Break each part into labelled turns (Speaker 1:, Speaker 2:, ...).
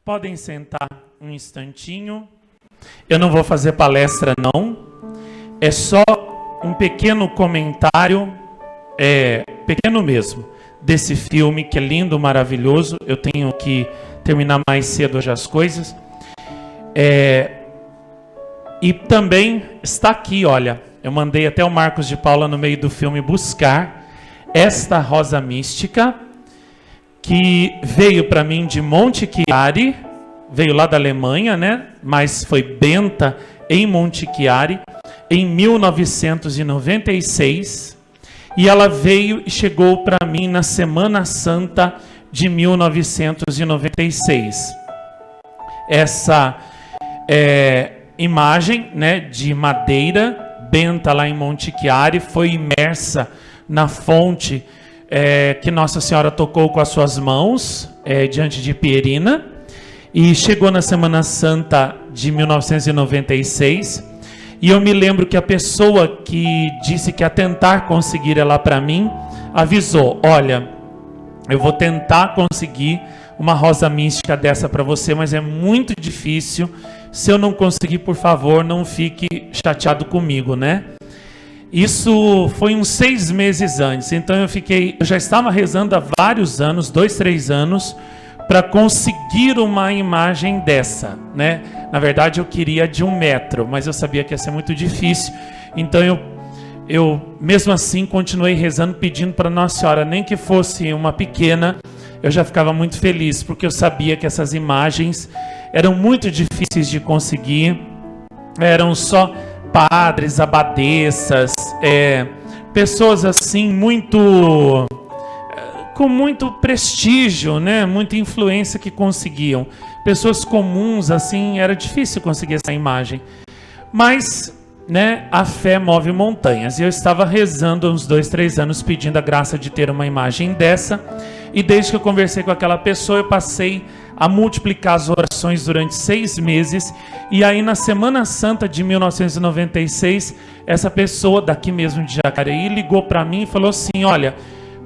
Speaker 1: Podem sentar um instantinho. Eu não vou fazer palestra, não. É só um pequeno comentário, pequeno mesmo, desse filme que é lindo, maravilhoso. Eu tenho que terminar mais cedo hoje as coisas. E também está aqui, olha, eu mandei até o Marcos de Paula no meio do filme buscar esta rosa mística, que veio para mim de Monte Chiari, veio lá da Alemanha, né? Mas foi benta em Monte Chiari em 1996, e ela veio e chegou para mim na Semana Santa de 1996. Essa imagem, né, de madeira benta lá em Monte Chiari foi imersa na fonte que Nossa Senhora tocou com as suas mãos diante de Pierina, e chegou na Semana Santa de 1996. E eu me lembro que a pessoa que disse que ia tentar conseguir ela para mim avisou: olha, eu vou tentar conseguir uma rosa mística dessa para você, mas é muito difícil. Se eu não conseguir, por favor, não fique chateado comigo, né? Isso foi uns 6 meses antes. Então eu já estava rezando há vários anos, 2, 3 anos, para conseguir uma imagem dessa, né? Na verdade eu queria de 1 metro, mas eu sabia que ia ser muito difícil. Então eu mesmo assim continuei rezando, pedindo para Nossa Senhora, nem que fosse uma pequena, eu já ficava muito feliz, porque eu sabia que essas imagens eram muito difíceis de conseguir. Eram só padres, abadesas, pessoas assim com muito prestígio, né? Muita influência que conseguiam. Pessoas comuns, assim, era difícil conseguir essa imagem. Mas, né, a fé move montanhas. E eu estava rezando há uns 2, 3 anos pedindo a graça de ter uma imagem dessa. E desde que eu conversei com aquela pessoa, eu passei a multiplicar as orações durante 6 meses. E aí, na Semana Santa de 1996, essa pessoa daqui mesmo de Jacareí ligou para mim e falou assim: olha,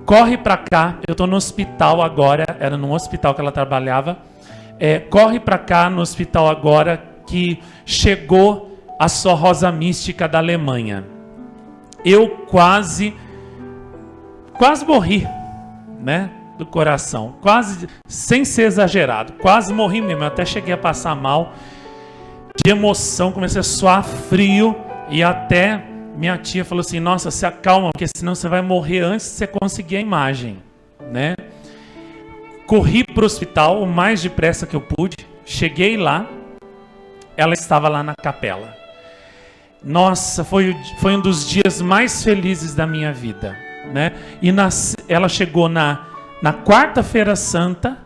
Speaker 1: corre para cá, eu estou no hospital agora. Era num hospital que ela trabalhava. Corre para cá no hospital agora, que chegou a sua rosa mística da Alemanha. Eu quase morri, né? Do coração, quase, sem ser exagerado, quase morri mesmo. Eu até cheguei a passar mal de emoção, comecei a suar frio, e até minha tia falou assim: nossa, se acalma, porque senão você vai morrer antes de você conseguir a imagem, né? Corri para o hospital o mais depressa que eu pude, cheguei lá, ela estava lá na capela. Nossa, foi um dos dias mais felizes da minha vida, né? E ela chegou na quarta-feira santa,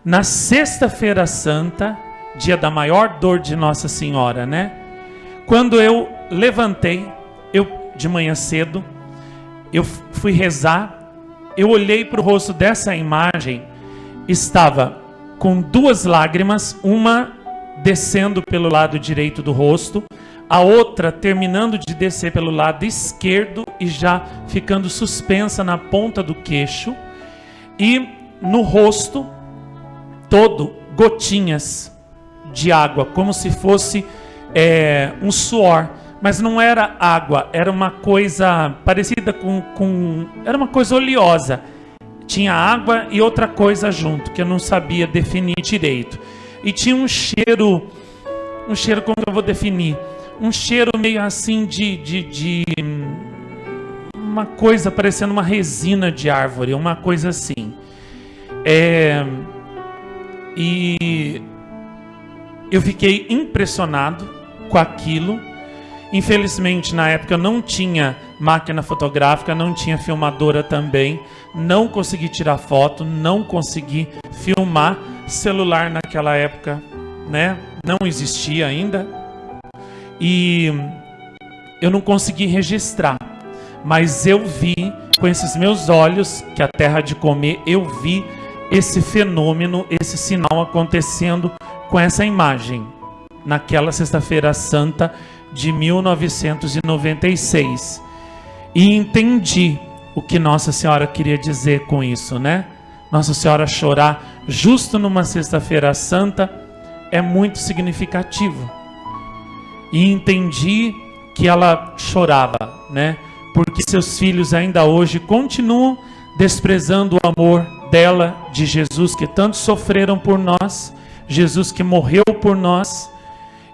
Speaker 1: na sexta-feira santa, dia da maior dor de Nossa Senhora, né? Quando eu levantei, de manhã cedo, eu fui rezar, eu olhei para o rosto dessa imagem, estava com 2 lágrimas, uma descendo pelo lado direito do rosto, a outra terminando de descer pelo lado esquerdo e já ficando suspensa na ponta do queixo. E no rosto todo gotinhas de água, como se fosse um suor, mas não era água, era uma coisa parecida era uma coisa oleosa. Tinha água e outra coisa junto, que eu não sabia definir direito. E tinha um cheiro, como eu vou definir? Um cheiro meio assim de uma coisa parecendo uma resina de árvore, uma coisa assim. E eu fiquei impressionado com aquilo. Infelizmente, na época eu não tinha máquina fotográfica, não tinha filmadora também, não consegui tirar foto, não consegui filmar. Celular naquela época, né, não existia ainda. E eu não consegui registrar. Mas eu vi com esses meus olhos, que a terra de comer, eu vi esse fenômeno, esse sinal acontecendo com essa imagem, naquela sexta-feira santa de 1996. E entendi o que Nossa Senhora queria dizer com isso, né? Nossa Senhora chorar justo numa sexta-feira santa, é muito significativo. E entendi que ela chorava, né? Porque seus filhos ainda hoje continuam desprezando o amor dela, de Jesus, que tanto sofreram por nós, Jesus que morreu por nós,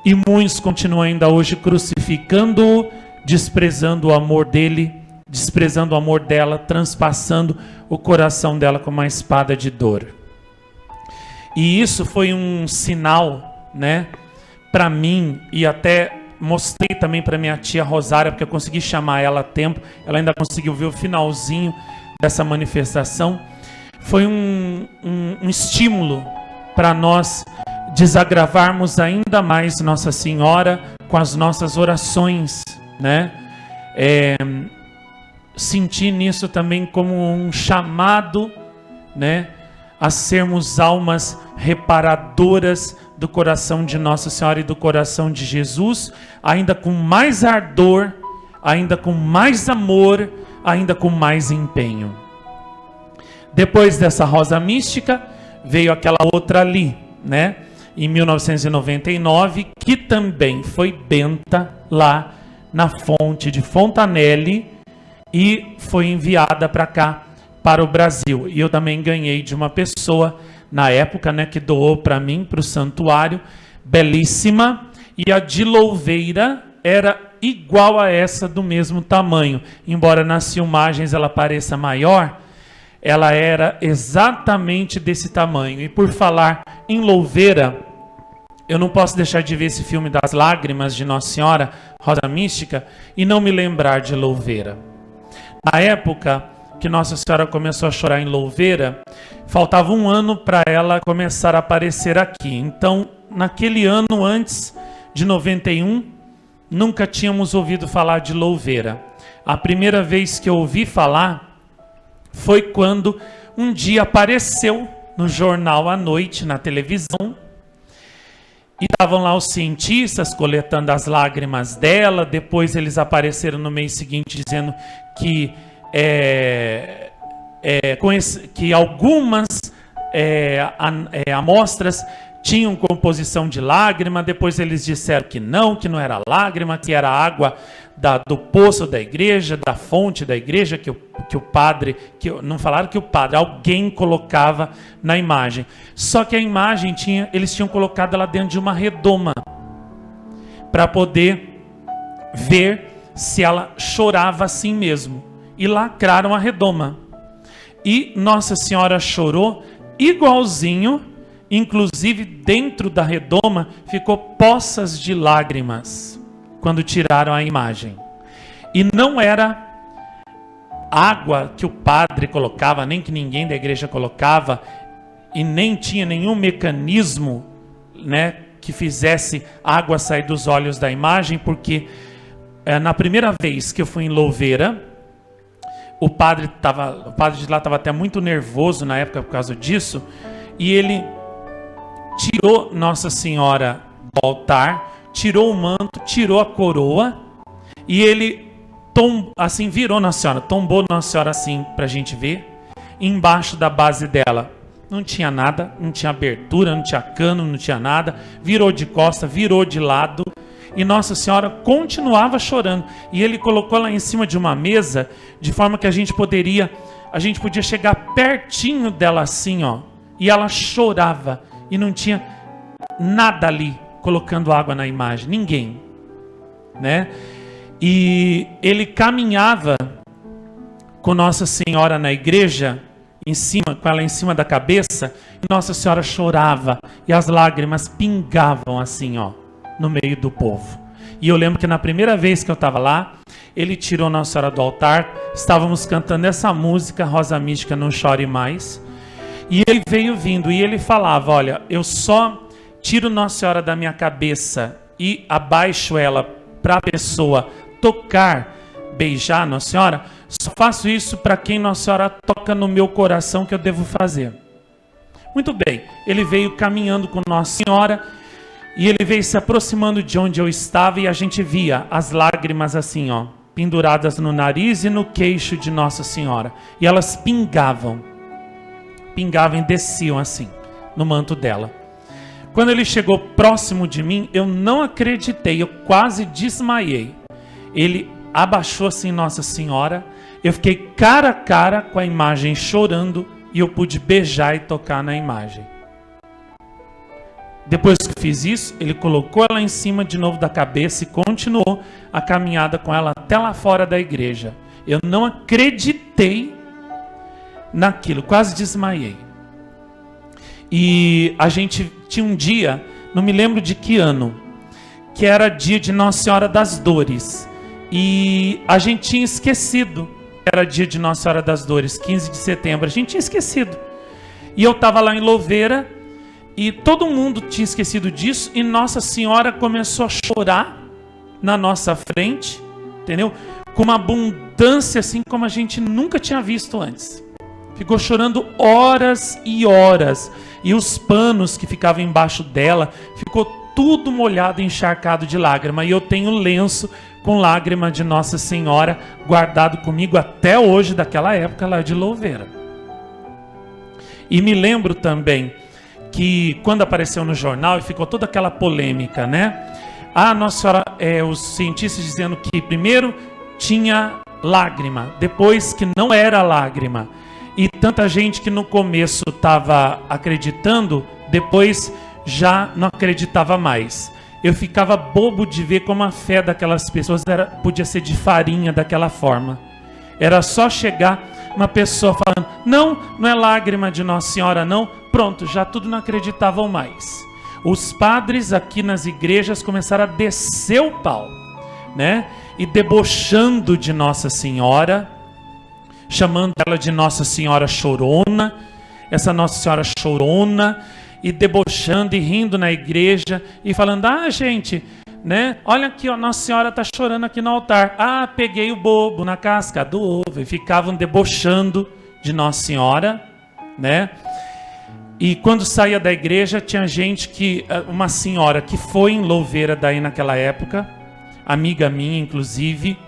Speaker 1: e muitos continuam ainda hoje crucificando-o, desprezando o amor dele, desprezando o amor dela, transpassando o coração dela com uma espada de dor. E isso foi um sinal, né, para mim, e até mostrei também para minha tia Rosária, porque eu consegui chamar ela a tempo, ela ainda conseguiu ver o finalzinho dessa manifestação. Foi um estímulo para nós desagravarmos ainda mais Nossa Senhora com as nossas orações, né? Senti nisso também como um chamado, né, a sermos almas reparadoras do coração de Nossa Senhora e do coração de Jesus, ainda com mais ardor, ainda com mais amor, ainda com mais empenho. Depois dessa rosa mística, veio aquela outra ali, né? Em 1999, que também foi benta lá na fonte de Fontanelle e foi enviada para cá, para o Brasil. E eu também ganhei de uma pessoa, na época, né, que doou para mim, para o santuário, belíssima, e a de Louveira era igual a essa, do mesmo tamanho. Embora nas filmagens ela pareça maior, ela era exatamente desse tamanho. E por falar em Louveira, eu não posso deixar de ver esse filme das lágrimas de Nossa Senhora, Rosa Mística, e não me lembrar de Louveira. Na época que Nossa Senhora começou a chorar em Louveira, faltava um ano para ela começar a aparecer aqui. Então, naquele ano antes de 91, nunca tínhamos ouvido falar de Louveira. A primeira vez que eu ouvi falar foi quando um dia apareceu no jornal à noite, na televisão, e estavam lá os cientistas coletando as lágrimas dela. Depois eles apareceram no mês seguinte dizendo que que algumas amostras tinham composição de lágrima. Depois eles disseram que não era lágrima, que era água do poço da igreja, da fonte da igreja, que o padre, não falaram que o padre, alguém colocava na imagem. Só que a imagem eles tinham colocado ela dentro de uma redoma, para poder ver se ela chorava assim mesmo. E lacraram a redoma. E Nossa Senhora chorou igualzinho, inclusive dentro da redoma ficou poças de lágrimas quando tiraram a imagem. E não era água que o padre colocava, nem que ninguém da igreja colocava, e nem tinha nenhum mecanismo, né, que fizesse água sair dos olhos da imagem, porque na primeira vez que eu fui em Louveira, o padre de lá estava até muito nervoso na época por causa disso, e ele tirou Nossa Senhora do altar, tirou o manto, tirou a coroa, e ele assim virou Nossa Senhora, tombou Nossa Senhora assim para a gente ver. Embaixo da base dela não tinha nada, não tinha abertura, não tinha cano, não tinha nada. Virou de costa, virou de lado, e Nossa Senhora continuava chorando. E ele colocou lá em cima de uma mesa, de forma que a gente podia chegar pertinho dela assim, ó, e ela chorava, e não tinha nada ali colocando água na imagem, ninguém, né? E ele caminhava com Nossa Senhora na igreja, com ela em cima da cabeça, e Nossa Senhora chorava, e as lágrimas pingavam assim, ó, no meio do povo. E eu lembro que na primeira vez que eu estava lá, ele tirou Nossa Senhora do altar, estávamos cantando essa música, Rosa Mística, Não Chore Mais, e ele veio vindo, e ele falava: olha, eu só tiro Nossa Senhora da minha cabeça e abaixo ela para a pessoa tocar, beijar Nossa Senhora, só faço isso para quem Nossa Senhora toca no meu coração, que eu devo fazer. Muito bem, ele veio caminhando com Nossa Senhora, e ele veio se aproximando de onde eu estava, e a gente via as lágrimas assim, ó, penduradas no nariz e no queixo de Nossa Senhora, e elas pingavam e desciam assim. no manto dela. Quando ele chegou próximo de mim, eu não acreditei, eu quase desmaiei. Ele abaixou assim Nossa Senhora, eu fiquei cara a cara com a imagem chorando e eu pude beijar e tocar na imagem. Depois que fiz isso, ele colocou ela em cima de novo da cabeça e continuou a caminhada com ela até lá fora da igreja. Eu não acreditei naquilo, quase desmaiei. E a gente tinha um dia, não me lembro de que ano, que era dia de Nossa Senhora das Dores. E a gente tinha esquecido que era dia de Nossa Senhora das Dores, 15 de setembro. A gente tinha esquecido. E eu estava lá em Louveira e todo mundo tinha esquecido disso. E Nossa Senhora começou a chorar na nossa frente, entendeu? Com uma abundância assim como a gente nunca tinha visto antes. Ficou chorando horas e horas. E os panos que ficavam embaixo dela, ficou tudo molhado e encharcado de lágrima. E eu tenho um lenço com lágrima de Nossa Senhora guardado comigo até hoje, daquela época lá de Louveira. E me lembro também que quando apareceu no jornal e ficou toda aquela polêmica, né? Nossa Senhora, os cientistas dizendo que primeiro tinha lágrima, depois que não era lágrima. E tanta gente que no começo estava acreditando, depois já não acreditava mais. Eu ficava bobo de ver como a fé daquelas pessoas podia ser de farinha daquela forma. Era só chegar uma pessoa falando, não é lágrima de Nossa Senhora não, pronto, já tudo não acreditavam mais. Os padres aqui nas igrejas começaram a descer o pau, né? E debochando de Nossa Senhora, chamando ela de Nossa Senhora Chorona, essa Nossa Senhora Chorona, e debochando e rindo na igreja, e falando, gente, né, olha aqui, ó, Nossa Senhora está chorando aqui no altar. Peguei o bobo na casca do ovo, e ficavam debochando de Nossa Senhora, né? E quando saía da igreja, tinha gente uma senhora que foi em Louveira daí naquela época, amiga minha, inclusive,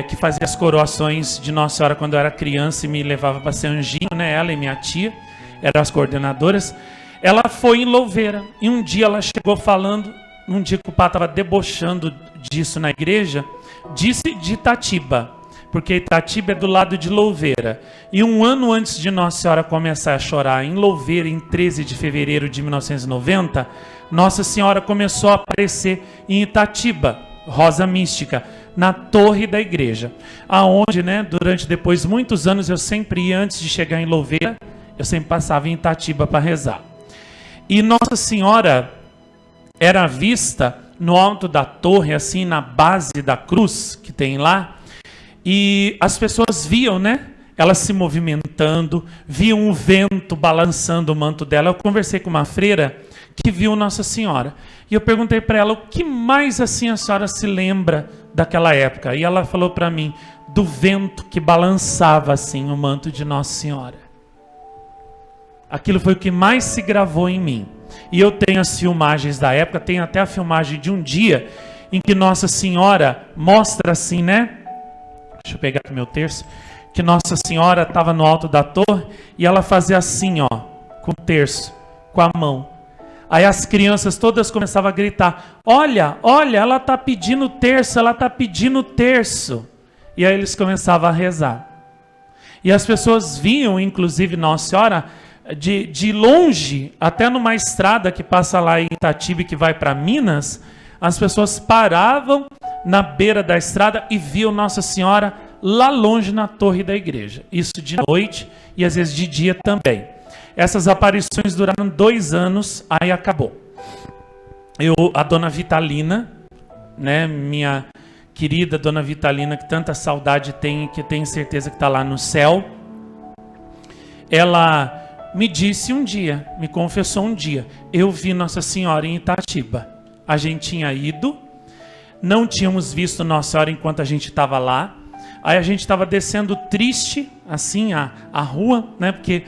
Speaker 1: que fazia as coroações de Nossa Senhora quando eu era criança e me levava para ser anjinho, né? Ela e minha tia eram as coordenadoras. Ela foi em Louveira e um dia ela chegou falando, um dia que o padre estava debochando disso na igreja, disse de Itatiba, porque Itatiba é do lado de Louveira. E um ano antes de Nossa Senhora começar a chorar em Louveira, em 13 de fevereiro de 1990, Nossa Senhora começou a aparecer em Itatiba, Rosa Mística, na torre da igreja, aonde, né, durante depois muitos anos eu sempre ia, antes de chegar em Louveira, eu sempre passava em Itatiba para rezar. E Nossa Senhora era vista no alto da torre, assim, na base da cruz que tem lá, e as pessoas viam, né, ela se movimentando, viam o vento balançando o manto dela. Eu conversei com uma freira que viu Nossa Senhora, e eu perguntei para ela, o que mais assim a senhora se lembra daquela época? E ela falou para mim, do vento que balançava assim o manto de Nossa Senhora. Aquilo foi o que mais se gravou em mim. E eu tenho as filmagens da época, tenho até a filmagem de um dia em que Nossa Senhora mostra assim, né? Deixa eu pegar aqui meu terço. Que Nossa Senhora estava no alto da torre e ela fazia assim, ó, com o terço, com a mão. Aí as crianças todas começavam a gritar, olha, ela está pedindo terço, ela está pedindo terço. E aí eles começavam a rezar. E as pessoas viam, inclusive Nossa Senhora, de longe, até numa estrada que passa lá em Itatiba, que vai para Minas, as pessoas paravam na beira da estrada e viam Nossa Senhora lá longe na torre da igreja. Isso de noite e às vezes de dia também. Essas aparições duraram 2 anos, aí acabou. A dona Vitalina, né, minha querida dona Vitalina, que tanta saudade tem, que tenho certeza que está lá no céu, ela me disse um dia, me confessou um dia, eu vi Nossa Senhora em Itatiba. A gente tinha ido, não tínhamos visto Nossa Senhora enquanto a gente estava lá. Aí a gente estava descendo triste, assim, a rua, né? Porque,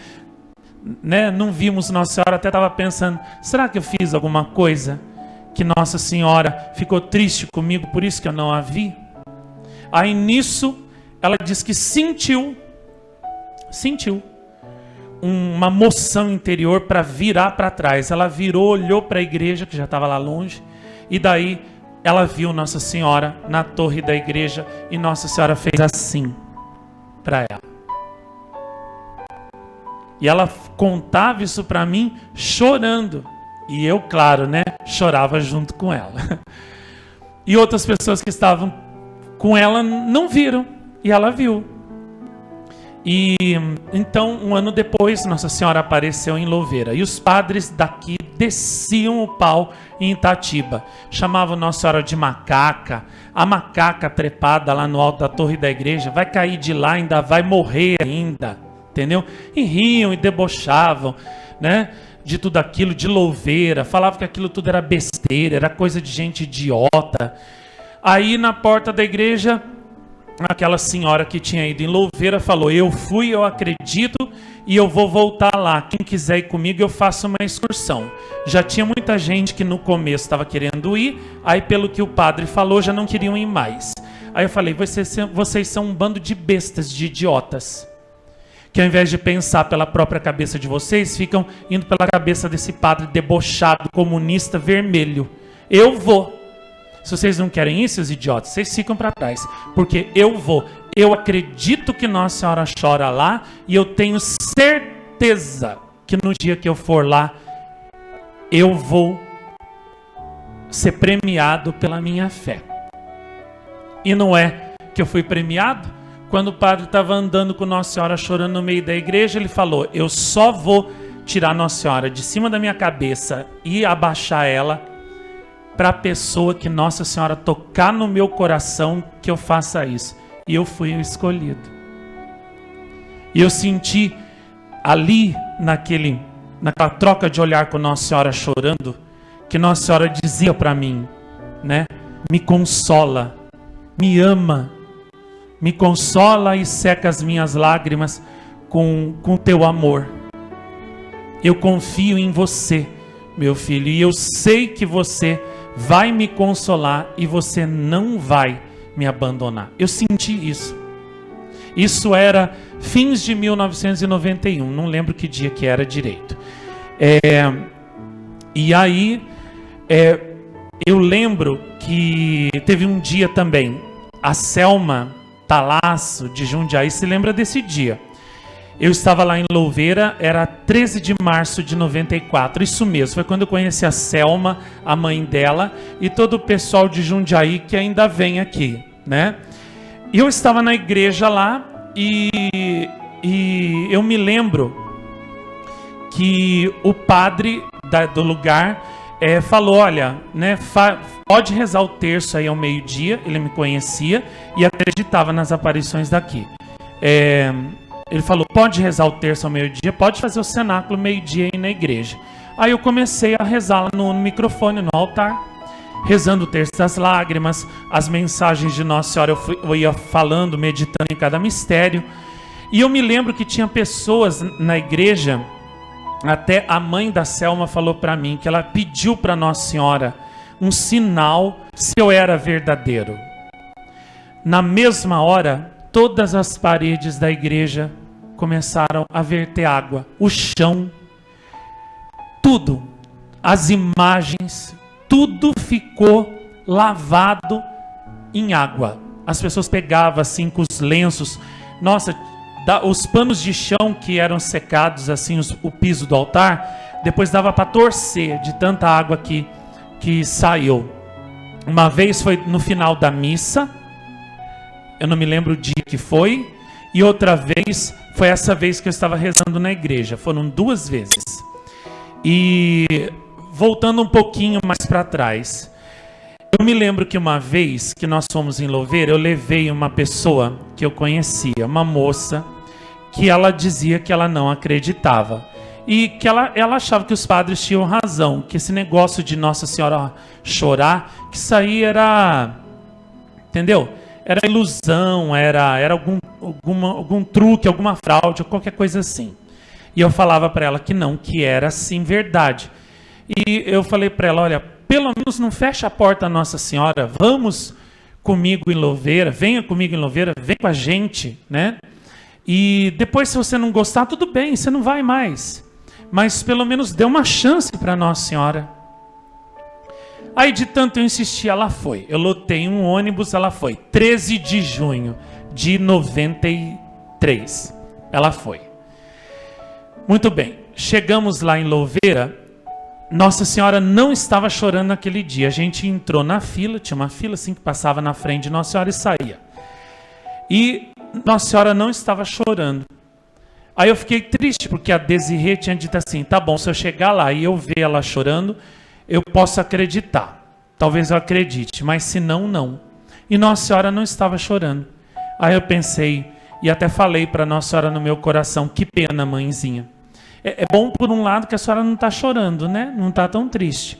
Speaker 1: né, não vimos Nossa Senhora, até estava pensando, será que eu fiz alguma coisa que Nossa Senhora ficou triste comigo, por isso que eu não a vi? Aí nisso, ela disse que sentiu uma moção interior para virar para trás. Ela virou, olhou para a igreja, que já estava lá longe, e daí ela viu Nossa Senhora na torre da igreja, e Nossa Senhora fez assim para ela. E ela contava isso para mim chorando. E eu, claro, né, chorava junto com ela. E outras pessoas que estavam com ela não viram, e ela viu. E então, um ano depois, Nossa Senhora apareceu em Louveira. E os padres daqui desciam o pau em Itatiba. Chamavam Nossa Senhora de macaca. A macaca trepada lá no alto da torre da igreja vai cair de lá, ainda vai morrer ainda. Entendeu? E riam e debochavam, né, de tudo aquilo, de Louveira. Falavam que aquilo tudo era besteira, era coisa de gente idiota. Aí na porta da igreja, aquela senhora que tinha ido em Louveira falou: eu fui, eu acredito e eu vou voltar lá. Quem quiser ir comigo, eu faço uma excursão. Já tinha muita gente que no começo estava querendo ir, aí pelo que o padre falou, já não queriam ir mais. Aí eu falei: vocês são um bando de bestas, de idiotas, que ao invés de pensar pela própria cabeça de vocês, ficam indo pela cabeça desse padre debochado, comunista, vermelho. Eu vou. Se vocês não querem isso, seus idiotas, vocês ficam para trás. Porque eu vou. Eu acredito que Nossa Senhora chora lá, e eu tenho certeza que no dia que eu for lá, eu vou ser premiado pela minha fé. E não é que eu fui premiado? Quando o padre estava andando com Nossa Senhora chorando no meio da igreja, ele falou: eu só vou tirar Nossa Senhora de cima da minha cabeça e abaixar ela para a pessoa que Nossa Senhora tocar no meu coração, que eu faça isso. E eu fui o escolhido. E eu senti ali, naquela troca de olhar com Nossa Senhora chorando, que Nossa Senhora dizia para mim, né? Me consola, me ama, me consola e seca as minhas lágrimas com teu amor. Eu confio em você, meu filho, e eu sei que você vai me consolar e você não vai me abandonar. Eu senti isso. Isso era fins de 1991, não lembro que dia que era direito. E aí, eu lembro que teve um dia também, a Selma Talasso de Jundiaí se lembra desse dia. Eu estava lá em Louveira, era 13 de março de 94, isso mesmo, foi quando eu conheci a Selma, a mãe dela, e todo o pessoal de Jundiaí que ainda vem aqui, né? E eu estava na igreja lá, e eu me lembro que o padre do lugar falou: olha, né, pode rezar o terço aí ao meio-dia. Ele me conhecia e acreditava nas aparições daqui. Ele falou: pode rezar o terço ao meio-dia, pode fazer o cenáculo meio-dia aí na igreja. Aí eu comecei a rezar lá no microfone, no altar, rezando o terço das lágrimas, as mensagens de Nossa Senhora eu ia falando, meditando em cada mistério. E eu me lembro que tinha pessoas na igreja, até a mãe da Selma falou para mim, que ela pediu para Nossa Senhora um sinal se eu era verdadeiro. Na mesma hora, todas as paredes da igreja começaram a verter água. O chão, tudo, as imagens, tudo ficou lavado em água. As pessoas pegavam assim com os lenços. Nossa, os panos de chão que eram secados, assim, o piso do altar, depois dava para torcer de tanta água que saiu. Uma vez foi no final da missa, eu não me lembro o dia que foi, e outra vez foi essa vez que eu estava rezando na igreja. Foram 2 vezes. E voltando um pouquinho mais para trás, eu me lembro que uma vez que nós fomos em Louveira, eu levei uma pessoa que eu conhecia, uma moça, que ela dizia que ela não acreditava. E que ela achava que os padres tinham razão, que esse negócio de Nossa Senhora chorar, que isso aí era, entendeu? Era ilusão, era algum truque, alguma fraude, qualquer coisa assim. E eu falava para ela que não, que era sim verdade. E eu falei para ela: olha, pelo menos não fecha a porta a Nossa Senhora, vamos comigo em Louveira, venha comigo em Louveira, vem com a gente, né? E depois, se você não gostar, tudo bem, você não vai mais. Mas pelo menos dê uma chance para Nossa Senhora. Aí de tanto eu insistir, ela foi. Eu lotei um ônibus, ela foi. 13 de junho de 93. Ela foi. Muito bem. Chegamos lá em Louveira. Nossa Senhora não estava chorando naquele dia. A gente entrou na fila. Tinha uma fila assim que passava na frente de Nossa Senhora e saía. E Nossa Senhora não estava chorando. Aí eu fiquei triste porque a Desirê tinha dito assim, tá bom, se eu chegar lá e eu ver ela chorando, eu posso acreditar. Talvez eu acredite, mas se não, não. E Nossa Senhora não estava chorando. Aí eu pensei, e até falei para Nossa Senhora no meu coração, que pena, mãezinha. É bom por um lado que a senhora não está chorando, né? Não está tão triste.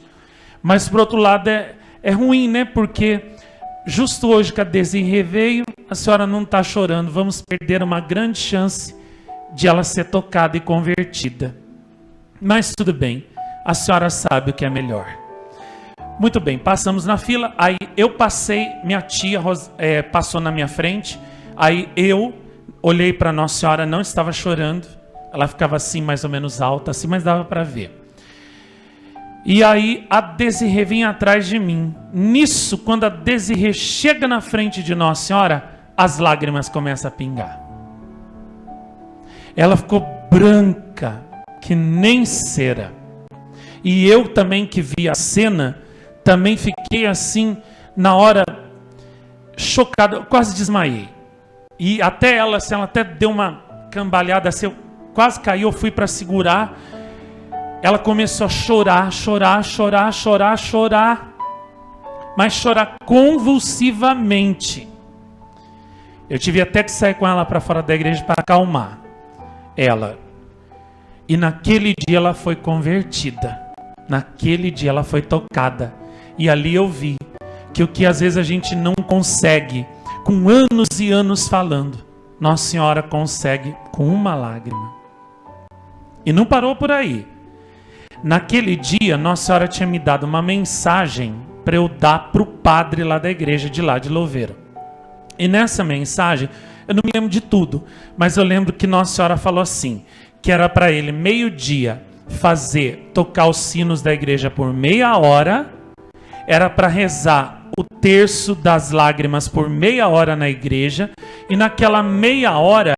Speaker 1: Mas por outro lado é ruim, né? Porque justo hoje que a Desirê veio, a senhora não está chorando. Vamos perder uma grande chance de ela ser tocada e convertida. Mas tudo bem, a senhora sabe o que é melhor. Muito bem, passamos na fila, aí eu passei, minha tia passou na minha frente, aí eu olhei para Nossa Senhora, não estava chorando, ela ficava assim mais ou menos alta, assim, mas dava para ver. E aí a Desirê vinha atrás de mim. Nisso, quando a Desirê chega na frente de Nossa Senhora, as lágrimas começam a pingar. Ela ficou branca, que nem cera. E eu também que vi a cena, também fiquei assim, na hora, chocado, eu quase desmaiei. E até ela, assim, ela até deu uma cambalhada, assim, eu quase caí, eu fui para segurar. Ela começou a chorar, chorar, chorar, chorar, chorar. Mas chorar convulsivamente. Eu tive até que sair com ela para fora da igreja para acalmar ela. E naquele dia ela foi convertida. Naquele dia ela foi tocada. E ali eu vi que o que às vezes a gente não consegue, com anos e anos falando, Nossa Senhora consegue com uma lágrima. E não parou por aí. Naquele dia, Nossa Senhora tinha me dado uma mensagem para eu dar para o padre lá da igreja de lá de Louveira. E nessa mensagem, eu não me lembro de tudo, mas eu lembro que Nossa Senhora falou assim, que era para ele, meio-dia, tocar os sinos da igreja por meia hora, era para rezar o terço das lágrimas por meia hora na igreja, e naquela meia hora,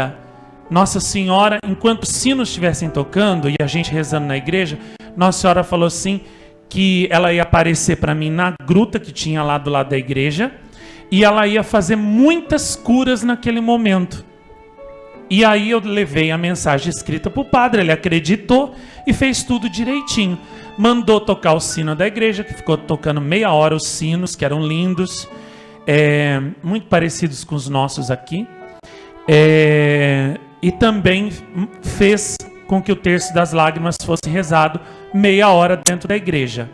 Speaker 1: Nossa Senhora, enquanto os sinos estivessem tocando, e a gente rezando na igreja, Nossa Senhora falou assim, que ela ia aparecer para mim na gruta que tinha lá do lado da igreja, e ela ia fazer muitas curas naquele momento. E aí eu levei a mensagem escrita para o padre, ele acreditou e fez tudo direitinho. Mandou tocar o sino da igreja, que ficou tocando meia hora os sinos, que eram lindos, muito parecidos com os nossos aqui. E também fez com que o terço das lágrimas fosse rezado meia hora dentro da igreja.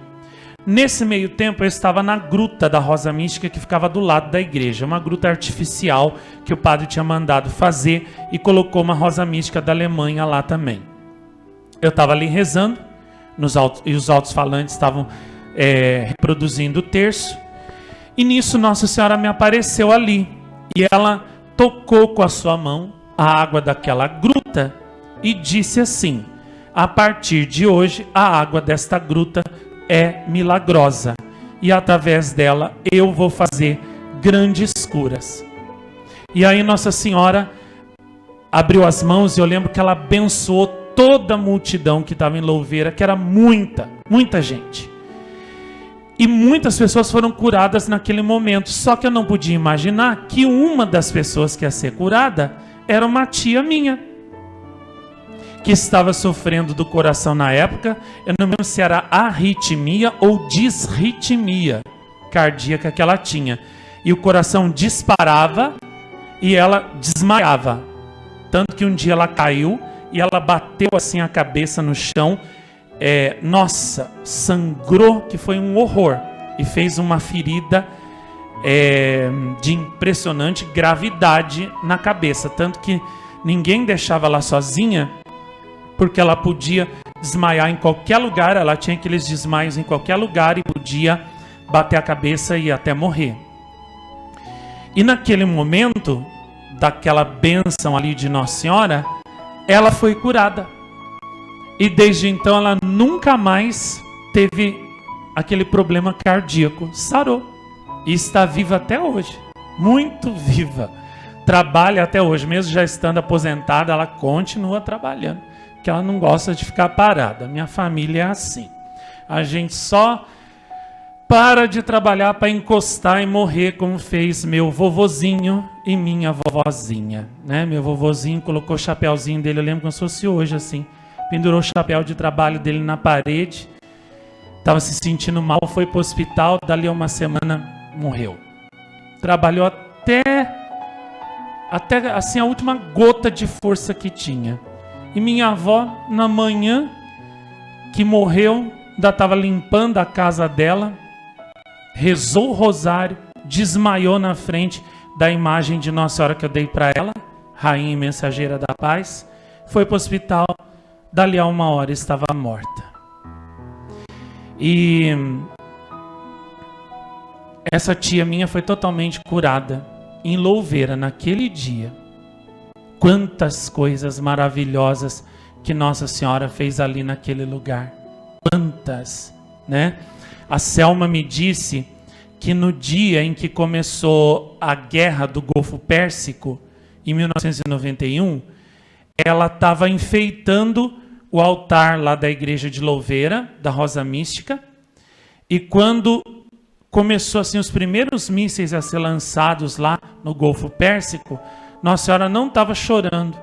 Speaker 1: Nesse meio tempo eu estava na gruta da Rosa Mística que ficava do lado da igreja, uma gruta artificial que o padre tinha mandado fazer e colocou uma Rosa Mística da Alemanha lá também. Eu estava ali rezando e os altos-falantes estavam reproduzindo o terço, e nisso Nossa Senhora me apareceu ali e ela tocou com a sua mão a água daquela gruta e disse assim: a partir de hoje a água desta gruta é milagrosa e através dela eu vou fazer grandes curas. E aí Nossa Senhora abriu as mãos e eu lembro que ela abençoou toda a multidão que estava em Louveira, que era muita, muita gente. E muitas pessoas foram curadas naquele momento, só que eu não podia imaginar que uma das pessoas que ia ser curada era uma tia minha, que estava sofrendo do coração na época. Eu não lembro se era arritmia ou disritmia cardíaca que ela tinha. E o coração disparava e ela desmaiava. Tanto que um dia ela caiu e ela bateu assim a cabeça no chão. Nossa, sangrou, que foi um horror. E fez uma ferida de impressionante gravidade na cabeça. Tanto que ninguém deixava ela sozinha, porque ela podia desmaiar em qualquer lugar, ela tinha aqueles desmaios em qualquer lugar e podia bater a cabeça e até morrer. E naquele momento, daquela bênção ali de Nossa Senhora, ela foi curada. E desde então ela nunca mais teve aquele problema cardíaco. Sarou. E está viva até hoje. Muito viva. Trabalha até hoje. Mesmo já estando aposentada, ela continua trabalhando. Porque ela não gosta de ficar parada. Minha família é assim. A gente só para de trabalhar para encostar e morrer, como fez meu vovozinho e minha vovozinha, né? Meu vovozinho colocou o chapéuzinho dele, eu lembro como se fosse hoje, assim. Pendurou o chapéu de trabalho dele na parede, estava se sentindo mal, foi para o hospital, dali a uma semana morreu. Trabalhou até assim a última gota de força que tinha. E minha avó, na manhã que morreu, ainda estava limpando a casa dela, rezou o rosário, desmaiou na frente da imagem de Nossa Senhora que eu dei para ela, Rainha e Mensageira da Paz, foi para o hospital, dali a uma hora estava morta. E essa tia minha foi totalmente curada em Louveira naquele dia. Quantas coisas maravilhosas que Nossa Senhora fez ali naquele lugar. Quantas, né? A Selma me disse que no dia em que começou a guerra do Golfo Pérsico, em 1991, ela estava enfeitando o altar lá da igreja de Louveira, da Rosa Mística, e quando começou assim os primeiros mísseis a ser lançados lá no Golfo Pérsico, Nossa Senhora não estava chorando.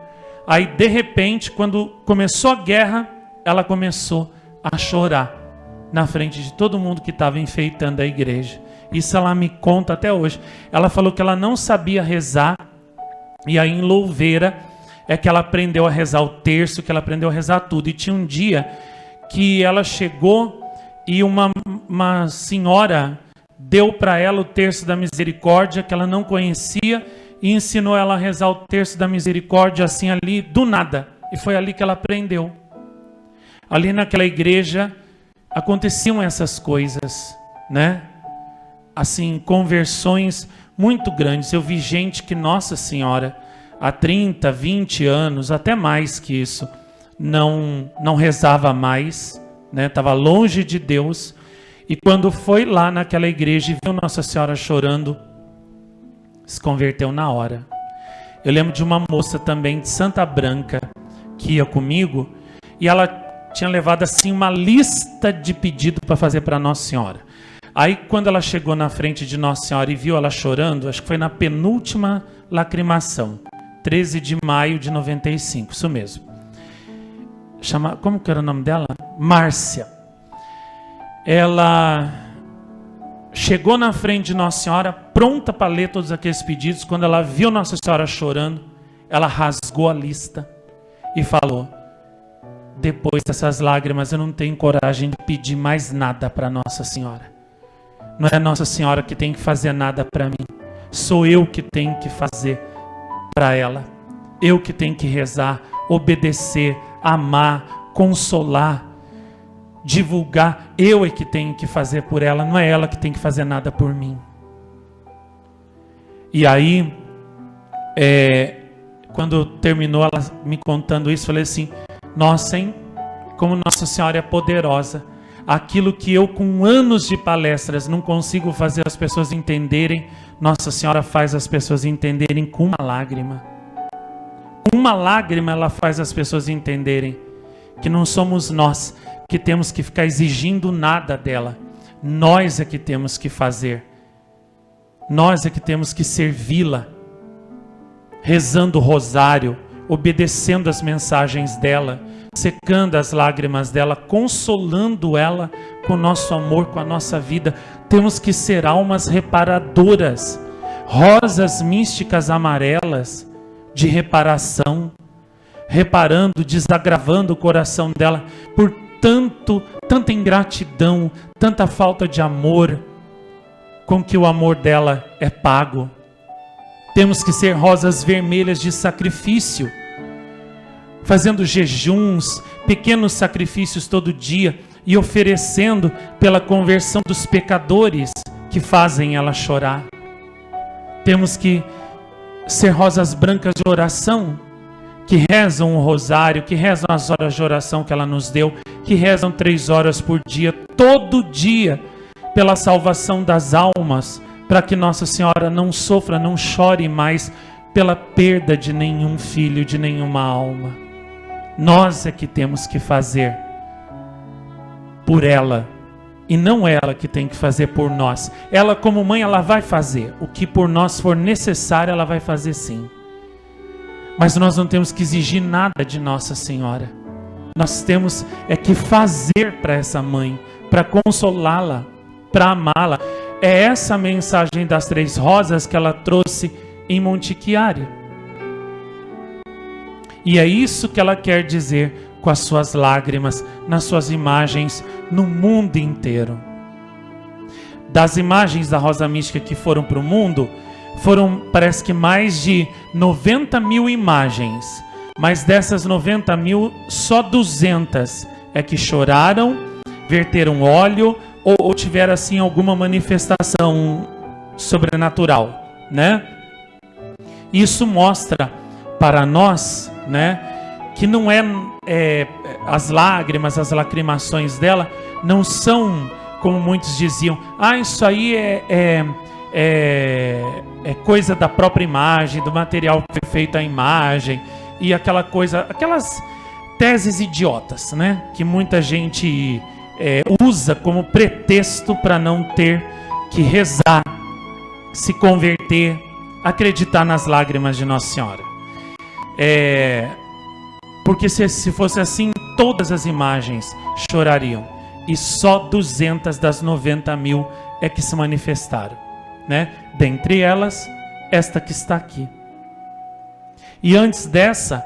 Speaker 1: Aí, de repente, quando começou a guerra, ela começou a chorar na frente de todo mundo que estava enfeitando a igreja. Isso ela me conta até hoje. Ela falou que ela não sabia rezar, e aí em Louveira é que ela aprendeu a rezar o terço, que ela aprendeu a rezar tudo. E tinha um dia que ela chegou e uma senhora deu para ela o terço da misericórdia, que ela não conhecia, e ensinou ela a rezar o terço da misericórdia assim ali, do nada. E foi ali que ela aprendeu. Ali naquela igreja aconteciam essas coisas, né? Assim, conversões muito grandes. Eu vi gente que, Nossa Senhora, há 30, 20 anos, até mais que isso, não rezava mais, né? Estava longe de Deus. E quando foi lá naquela igreja e viu Nossa Senhora chorando, se converteu na hora. Eu lembro de uma moça também de Santa Branca que ia comigo, e ela tinha levado assim uma lista de pedido para fazer para Nossa Senhora. Aí quando ela chegou na frente de Nossa Senhora e viu ela chorando, acho que foi na penúltima lacrimação, 13 de maio de 95, isso mesmo. Como que era o nome dela? Márcia. Ela chegou na frente de Nossa Senhora, pronta para ler todos aqueles pedidos. Quando ela viu Nossa Senhora chorando, ela rasgou a lista e falou: depois dessas lágrimas eu não tenho coragem de pedir mais nada para Nossa Senhora. Não é Nossa Senhora que tem que fazer nada para mim. Sou eu que tenho que fazer para ela. Eu que tenho que rezar, obedecer, amar, consolar, divulgar. Eu é que tenho que fazer por ela. Não é ela que tem que fazer nada por mim. E aí, quando terminou ela me contando isso, eu falei assim: nossa, hein? Como Nossa Senhora é poderosa. Aquilo que eu com anos de palestras não consigo fazer as pessoas entenderem, Nossa Senhora faz as pessoas entenderem com uma lágrima. Com uma lágrima ela faz as pessoas entenderem que não somos nós que temos que ficar exigindo nada dela. Nós é que temos que fazer. Nós é que temos que servi-la, rezando o rosário, obedecendo as mensagens dela, secando as lágrimas dela, consolando ela com o nosso amor, com a nossa vida. Temos que ser almas reparadoras, rosas místicas amarelas de reparação, reparando, desagravando o coração dela por tanta ingratidão, tanta falta de amor, com que o amor dela é pago. Temos que ser rosas vermelhas de sacrifício, fazendo jejuns, pequenos sacrifícios todo dia e oferecendo pela conversão dos pecadores que fazem ela chorar. Temos que ser rosas brancas de oração, que rezam o rosário, que rezam as horas de oração que ela nos deu, que rezam 3 horas por dia, todo dia, pela salvação das almas, para que Nossa Senhora não sofra, não chore mais pela perda de nenhum filho, de nenhuma alma. Nós é que temos que fazer por ela, e não ela que tem que fazer por nós. Ela, como mãe, ela vai fazer o que por nós for necessário, ela vai fazer sim. Mas nós não temos que exigir nada de Nossa Senhora. Nós temos é que fazer para essa mãe, para consolá-la, para amá-la. É essa a mensagem das 3 rosas que ela trouxe em Monte Chiari. E é isso que ela quer dizer com as suas lágrimas, nas suas imagens, no mundo inteiro. Das imagens da Rosa Mística que foram para o mundo, foram, parece que mais de 90 mil imagens, mas dessas 90 mil, só 200 é que choraram, verteram óleo ou tiveram assim alguma manifestação sobrenatural, né? Isso mostra para nós, né, que não as lágrimas, as lacrimações dela não são, como muitos diziam, isso aí é coisa da própria imagem, do material que foi feito a imagem, e aquelas teses idiotas, né, que muita gente usa como pretexto para não ter que rezar, se converter, acreditar nas lágrimas de Nossa Senhora. Porque se fosse assim, todas as imagens chorariam, e só 200 das 90 mil é que se manifestaram, né? Dentre elas, esta que está aqui. E antes dessa,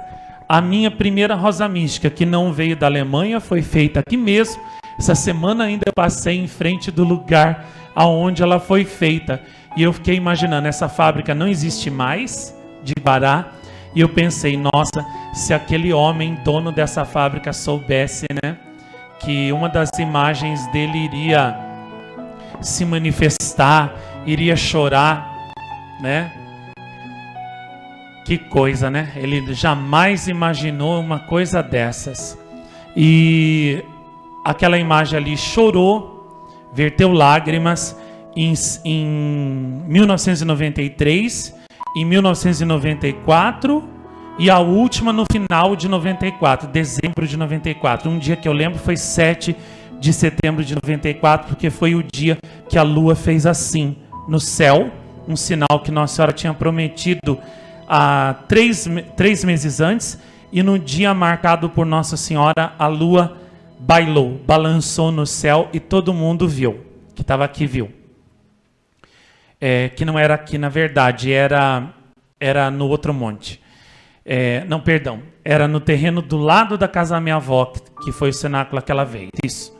Speaker 1: a minha primeira Rosa Mística, que não veio da Alemanha, foi feita aqui mesmo. Essa semana ainda eu passei em frente do lugar aonde ela foi feita, e eu fiquei imaginando, essa fábrica não existe mais, de Bará, e eu pensei, nossa, se aquele homem, dono dessa fábrica, soubesse, né, que uma das imagens dele iria se manifestar, iria chorar, né? Que coisa, né? Ele jamais imaginou uma coisa dessas. E aquela imagem ali chorou, verteu lágrimas em 1993, em 1994 e a última no final de 94, dezembro de 94. Um dia que eu lembro foi 7 de setembro de 94, porque foi o dia que a lua fez assim no céu, um sinal que Nossa Senhora tinha prometido há 3 meses antes, e no dia marcado por Nossa Senhora, a lua balançou no céu e todo mundo viu, que estava aqui viu. Que não era aqui, na verdade, era no outro monte. Não, perdão, era no terreno do lado da casa da minha avó, que foi o cenáculo aquela vez. Isso.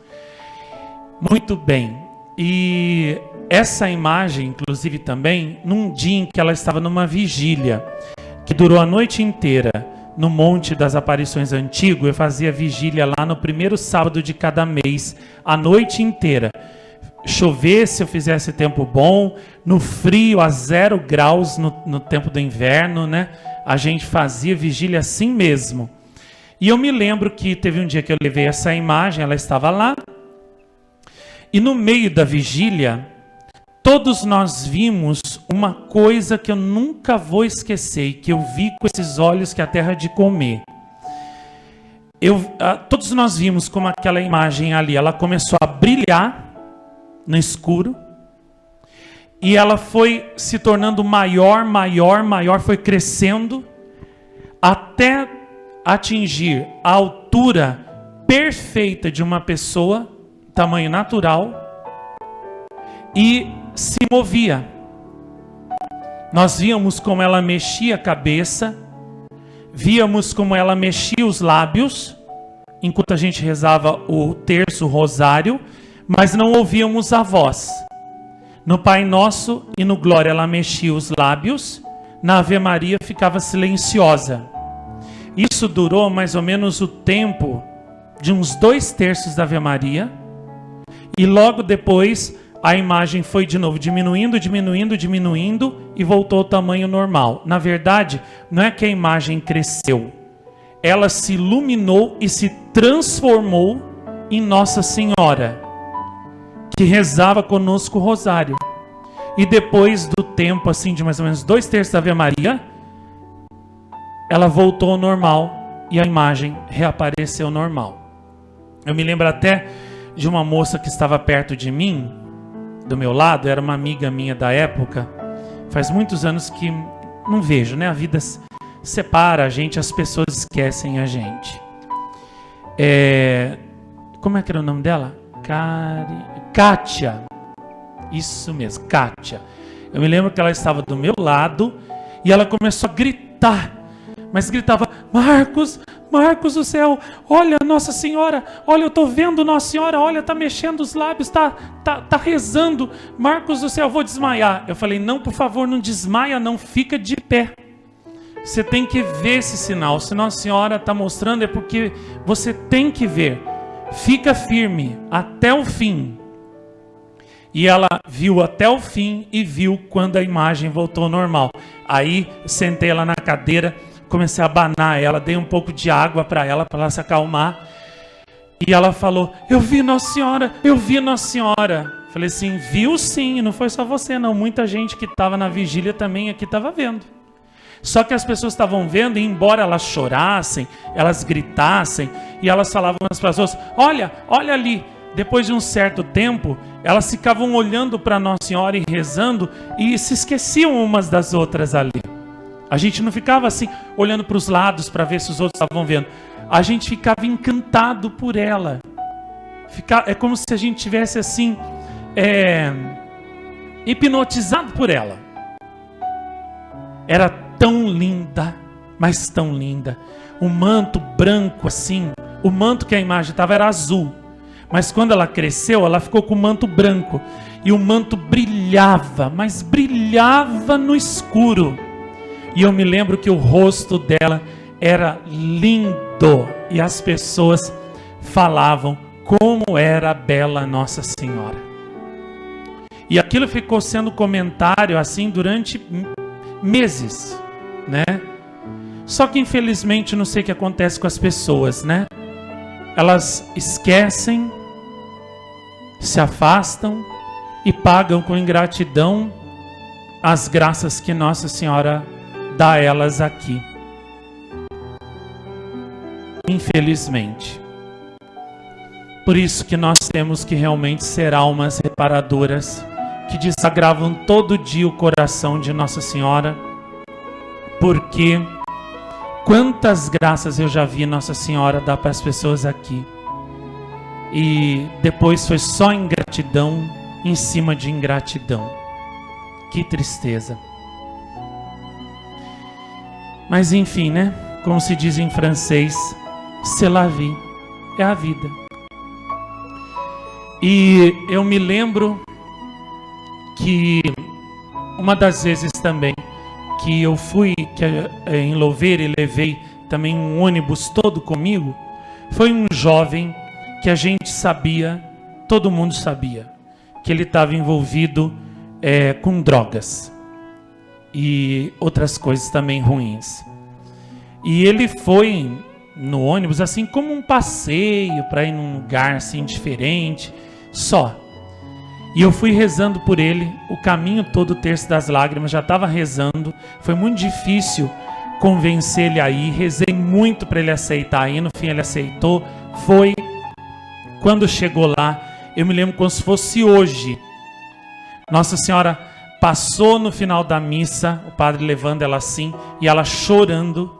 Speaker 1: Muito bem. E essa imagem, inclusive também, num dia em que ela estava numa vigília, que durou a noite inteira, no Monte das Aparições Antigo. Eu fazia vigília lá no primeiro sábado de cada mês, a noite inteira. Chovesse, eu fizesse tempo bom, no frio, a 0 graus no tempo do inverno, né? A gente fazia vigília assim mesmo. E eu me lembro que teve um dia que eu levei essa imagem, ela estava lá, e no meio da vigília, todos nós vimos uma coisa que eu nunca vou esquecer, que eu vi com esses olhos que a terra de comer. Todos nós vimos como aquela imagem ali, ela começou a brilhar no escuro, e ela foi se tornando maior, foi crescendo, até atingir a altura perfeita de uma pessoa, tamanho natural, e se movia. Nós víamos como ela mexia a cabeça, víamos como ela mexia os lábios, enquanto a gente rezava o terço, o rosário, mas não ouvíamos a voz. No Pai Nosso e no Glória ela mexia os lábios, na Ave Maria ficava silenciosa. Isso durou mais ou menos o tempo de uns 2 terços da Ave Maria, e logo depois a imagem foi de novo diminuindo e voltou ao tamanho normal. Na verdade, não é que a imagem cresceu, ela se iluminou e se transformou em Nossa Senhora, que rezava conosco o rosário. E depois do tempo, assim, de mais ou menos 2/3 da Ave Maria, ela voltou ao normal e a imagem reapareceu normal. Eu me lembro até de uma moça que estava perto de mim, do meu lado, era uma amiga minha da época. Faz muitos anos que não vejo, né? A vida separa a gente, as pessoas esquecem a gente. Como é que era o nome dela? Kátia. Isso mesmo, Kátia. Eu me lembro que ela estava do meu lado e ela começou a gritar. Mas gritava: Marcos, Marcos do céu, olha Nossa Senhora, olha, eu estou vendo Nossa Senhora, olha, está mexendo os lábios, tá rezando, Marcos do céu, eu vou desmaiar. Eu falei: não, por favor, não desmaia não, fica de pé. Você tem que ver esse sinal, se Nossa Senhora está mostrando é porque você tem que ver. Fica firme até o fim. E ela viu até o fim e viu quando a imagem voltou ao normal. Aí sentei ela na cadeira, comecei a abanar ela, dei um pouco de água para ela se acalmar. E ela falou: eu vi Nossa Senhora, eu vi Nossa Senhora. Falei assim: viu sim, não foi só você não, muita gente que estava na vigília também aqui estava vendo. Só que as pessoas estavam vendo e embora elas chorassem, elas gritassem e elas falavam umas para as outras: olha, olha ali. Depois de um certo tempo, elas ficavam olhando para Nossa Senhora e rezando e se esqueciam umas das outras ali. A gente não ficava assim, olhando para os lados para ver se os outros estavam vendo. A gente ficava encantado por ela. É como se a gente tivesse assim, hipnotizado por ela. Era tão linda, mas tão linda. O manto branco assim, o manto que a imagem estava era azul. Mas quando ela cresceu, ela ficou com o manto branco. E o manto brilhava, mas brilhava no escuro. E eu me lembro que o rosto dela era lindo. E as pessoas falavam como era bela Nossa Senhora. E aquilo ficou sendo comentário assim durante meses, né? Só que infelizmente não sei o que acontece com as pessoas, né? Elas esquecem, se afastam e pagam com ingratidão as graças que Nossa Senhora dá a elas aqui. Infelizmente. Por isso que nós temos que realmente ser almas reparadoras, que desagravam todo dia o coração de Nossa Senhora, porque quantas graças eu já vi Nossa Senhora dar para as pessoas aqui. E depois foi só ingratidão em cima de ingratidão. Que tristeza. Mas enfim, né? Como se diz em francês, c'est la vie. É a vida. E eu me lembro que uma das vezes também que eu fui em Louveira e levei também um ônibus todo comigo, foi um jovem que a gente sabia, todo mundo sabia, que ele estava envolvido com drogas e outras coisas também ruins. E ele foi no ônibus assim como um passeio para ir num lugar assim diferente, só. E eu fui rezando por ele o caminho todo, o Terço das Lágrimas, já estava rezando. Foi muito difícil convencer ele a ir, rezei muito para ele aceitar ir, no fim ele aceitou, foi. Quando chegou lá, eu me lembro como se fosse hoje. Nossa Senhora passou no final da missa, o padre levando ela assim, e ela chorando.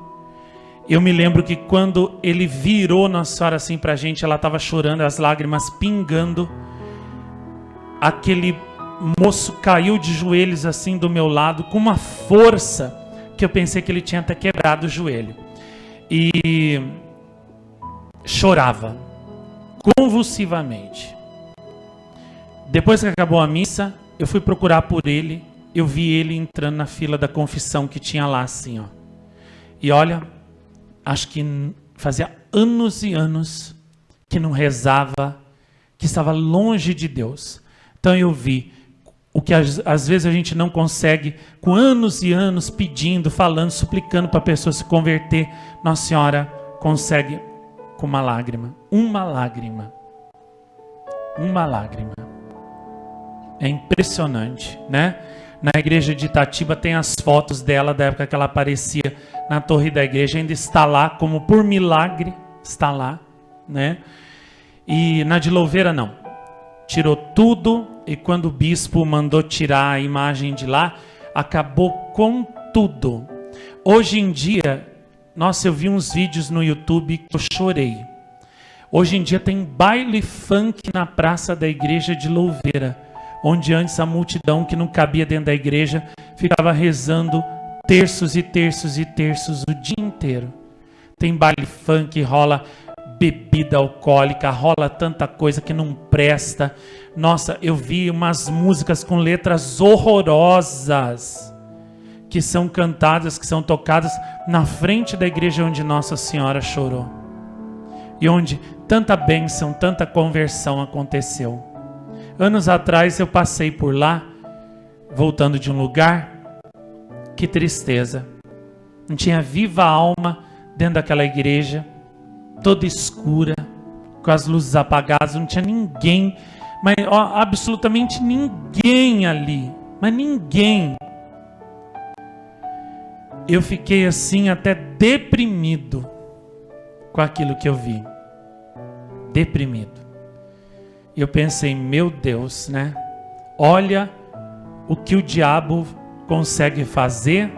Speaker 1: Eu me lembro que quando ele virou Nossa Senhora assim para a gente, ela estava chorando, as lágrimas pingando. Aquele moço caiu de joelhos assim do meu lado, com uma força que eu pensei que ele tinha até quebrado o joelho. E chorava convulsivamente. Depois que acabou a missa, eu fui procurar por ele. Eu vi ele entrando na fila da confissão que tinha lá assim, ó. E olha, acho que fazia anos e anos que não rezava, que estava longe de Deus. Então eu vi o que às vezes a gente não consegue, com anos e anos pedindo, falando, suplicando para a pessoa se converter, Nossa Senhora consegue com uma lágrima. Uma lágrima. Uma lágrima. É impressionante, né? Na igreja de Itatiba tem as fotos dela da época que ela aparecia na torre da igreja, ainda está lá, como por milagre, está lá, né? E na de Louveira não. Tirou tudo, e quando o bispo mandou tirar a imagem de lá, acabou com tudo. Hoje em dia, nossa, eu vi uns vídeos no YouTube que eu chorei. Hoje em dia tem baile funk na praça da igreja de Louveira, onde antes a multidão que não cabia dentro da igreja ficava rezando terços e terços e terços o dia inteiro. Tem baile funk, rola bebida alcoólica, rola tanta coisa que não presta. Nossa, eu vi umas músicas com letras horrorosas que são cantadas, que são tocadas na frente da igreja onde Nossa Senhora chorou. E onde tanta bênção, tanta conversão aconteceu. Anos atrás eu passei por lá, voltando de um lugar, que tristeza. Não tinha viva alma dentro daquela igreja, toda escura, com as luzes apagadas, não tinha ninguém, mas ó, absolutamente ninguém ali, mas ninguém. Eu fiquei assim até deprimido com aquilo que eu vi. Deprimido. E eu pensei, meu Deus, né? Olha o que o diabo consegue fazer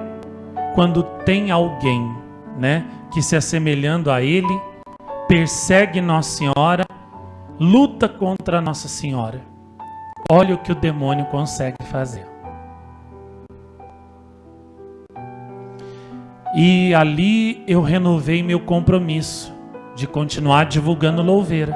Speaker 1: quando tem alguém, né, que se assemelhando a ele, persegue Nossa Senhora, luta contra Nossa Senhora. Olha o que o demônio consegue fazer. E ali eu renovei meu compromisso de continuar divulgando Louveira,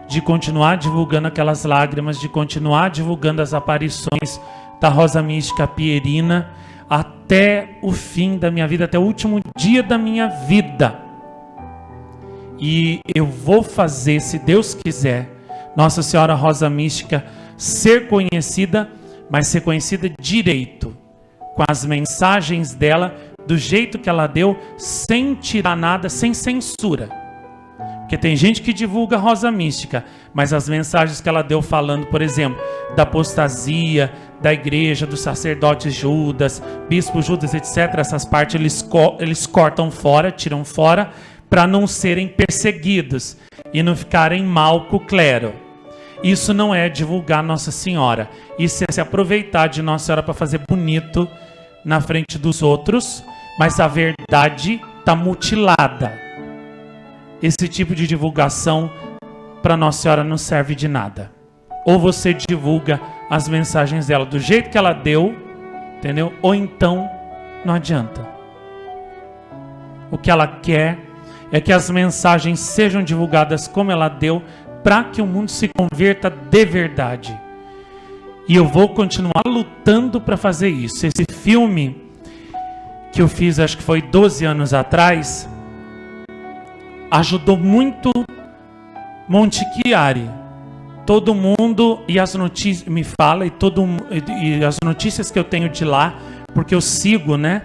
Speaker 1: de continuar divulgando aquelas lágrimas, de continuar divulgando as aparições da Rosa Mística Pierina até o fim da minha vida, até o último dia da minha vida. E eu vou fazer, se Deus quiser, Nossa Senhora Rosa Mística ser conhecida, mas ser conhecida direito, com as mensagens dela, do jeito que ela deu, sem tirar nada, sem censura. Porque tem gente que divulga Rosa Mística, mas as mensagens que ela deu falando, por exemplo, da apostasia, da igreja, dos sacerdotes Judas, bispo Judas, etc., essas partes eles cortam fora, tiram fora, para não serem perseguidos e não ficarem mal com o clero. Isso não é divulgar Nossa Senhora. Isso é se aproveitar de Nossa Senhora para fazer bonito na frente dos outros, mas a verdade está mutilada. Esse tipo de divulgação para Nossa Senhora não serve de nada. Ou você divulga as mensagens dela do jeito que ela deu, entendeu? Ou então não adianta. O que ela quer é que as mensagens sejam divulgadas como ela deu, para que o mundo se converta de verdade. E eu vou continuar lutando para fazer isso. Esse filme que eu fiz, acho que foi 12 anos atrás, ajudou muito Monte Chiari. Todo mundo, e as notícias me fala, e as notícias que eu tenho de lá, porque eu sigo, né,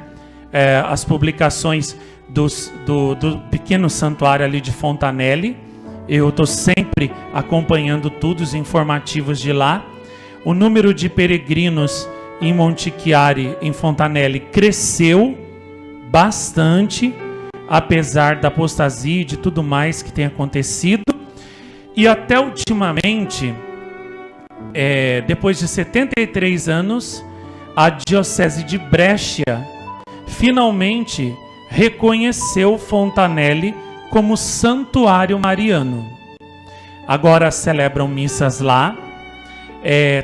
Speaker 1: as publicações do pequeno santuário ali de Fontanelle. Eu estou sempre acompanhando tudo, os informativos de lá. O número de peregrinos em Monte Chiari, em Fontanelle, cresceu bastante, apesar da apostasia e de tudo mais que tem acontecido. E até ultimamente, depois de 73 anos, a Diocese de Brescia finalmente reconheceu Fontanelle como santuário mariano. Agora celebram missas lá,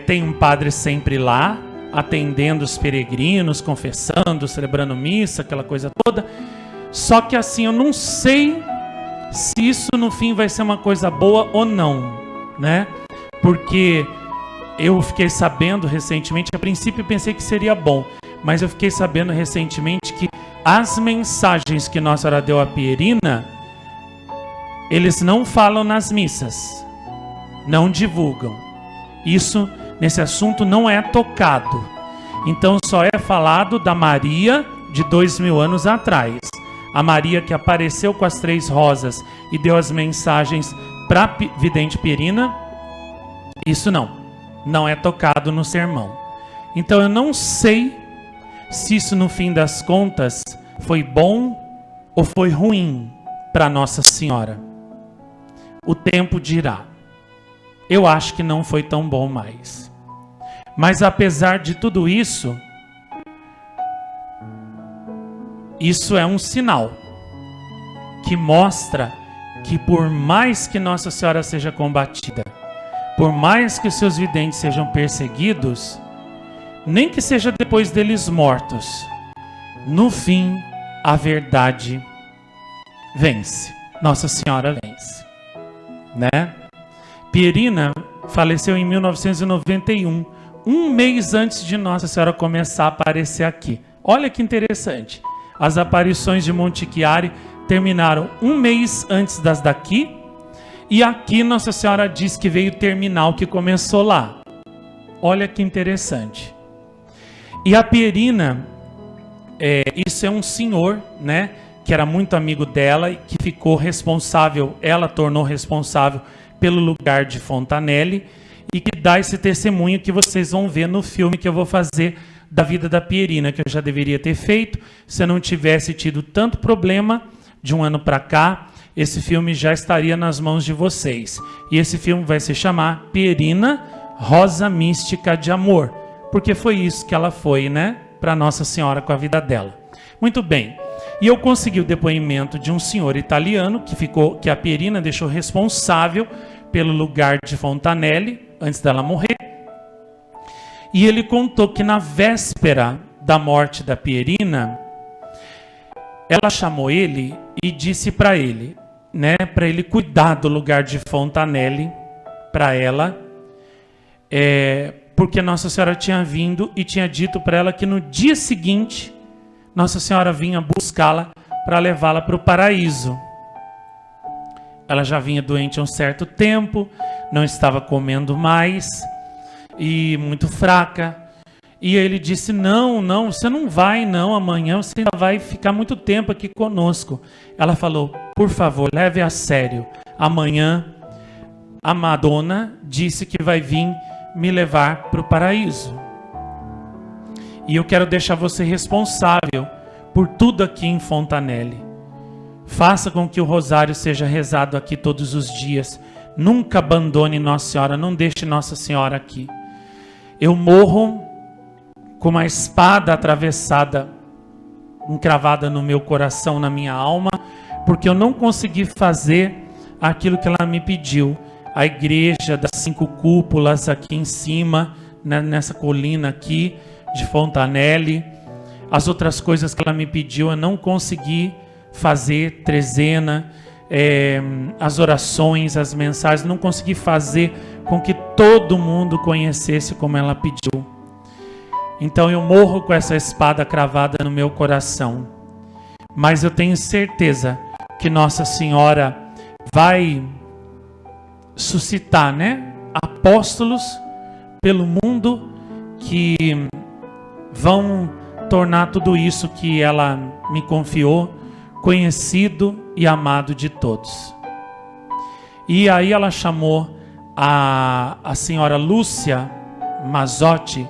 Speaker 1: tem um padre sempre lá, atendendo os peregrinos, confessando, celebrando missa, aquela coisa toda. Só que assim, eu não sei se isso no fim vai ser uma coisa boa ou não, né? Porque eu fiquei sabendo recentemente, a princípio pensei que seria bom, mas eu fiquei sabendo recentemente que as mensagens que Nossa Senhora deu a Pierina, eles não falam nas missas, não divulgam. Isso nesse assunto não é tocado. Então só é falado da Maria de 2000 anos atrás. A Maria que apareceu com as 3 rosas e deu as mensagens para a vidente Pierina, isso não é tocado no sermão. Então eu não sei se isso no fim das contas foi bom ou foi ruim para Nossa Senhora. O tempo dirá. Eu acho que não foi tão bom mais. Mas apesar de tudo isso, isso é um sinal que mostra que por mais que Nossa Senhora seja combatida, por mais que os seus videntes sejam perseguidos, nem que seja depois deles mortos, no fim a verdade vence. Nossa Senhora vence, né? Pierina faleceu em 1991, um mês antes de Nossa Senhora começar a aparecer aqui. Olha que interessante. As aparições de Monte Chiari terminaram um mês antes das daqui, e aqui Nossa Senhora diz que veio terminar o que começou lá. Olha que interessante. E a Pierina, isso é um senhor, né, que era muito amigo dela e que ficou responsável, ela tornou responsável pelo lugar de Fontanelle, e que dá esse testemunho que vocês vão ver no filme que eu vou fazer da vida da Pierina, que eu já deveria ter feito se eu não tivesse tido tanto problema de um ano para cá. Esse filme já estaria nas mãos de vocês. E esse filme vai se chamar Pierina, Rosa Mística de Amor, porque foi isso que ela foi, né, para Nossa Senhora com a vida dela. Muito bem. E eu consegui o depoimento de um senhor italiano que a Pierina deixou responsável pelo lugar de Fontanelle antes dela morrer. E ele contou que na véspera da morte da Pierina, ela chamou ele e disse para ele, né, para ele cuidar do lugar de Fontanelle para ela, porque Nossa Senhora tinha vindo e tinha dito para ela que no dia seguinte Nossa Senhora vinha buscá-la para levá-la para o paraíso. Ela já vinha doente há um certo tempo, não estava comendo mais e muito fraca. E ele disse, não, você não vai não, amanhã você ainda vai ficar muito tempo aqui conosco. Ela falou, por favor, leve a sério. Amanhã a Madonna disse que vai vir me levar para o paraíso. E eu quero deixar você responsável por tudo aqui em Fontanelle. Faça com que o rosário seja rezado aqui todos os dias. Nunca abandone Nossa Senhora, não deixe Nossa Senhora aqui. Eu morro com uma espada atravessada, encravada no meu coração, na minha alma, porque eu não consegui fazer aquilo que ela me pediu. A igreja das 5 cúpulas aqui em cima, né, nessa colina aqui de Fontanelle. As outras coisas que ela me pediu eu não consegui fazer, trezena, as orações, as mensagens, não consegui fazer com que todo mundo conhecesse como ela pediu. Então eu morro com essa espada cravada no meu coração. Mas eu tenho certeza que Nossa Senhora vai suscitar, né, apóstolos pelo mundo que vão tornar tudo isso que ela me confiou conhecido e amado de todos. E aí ela chamou a senhora Lúcia Mazzotti,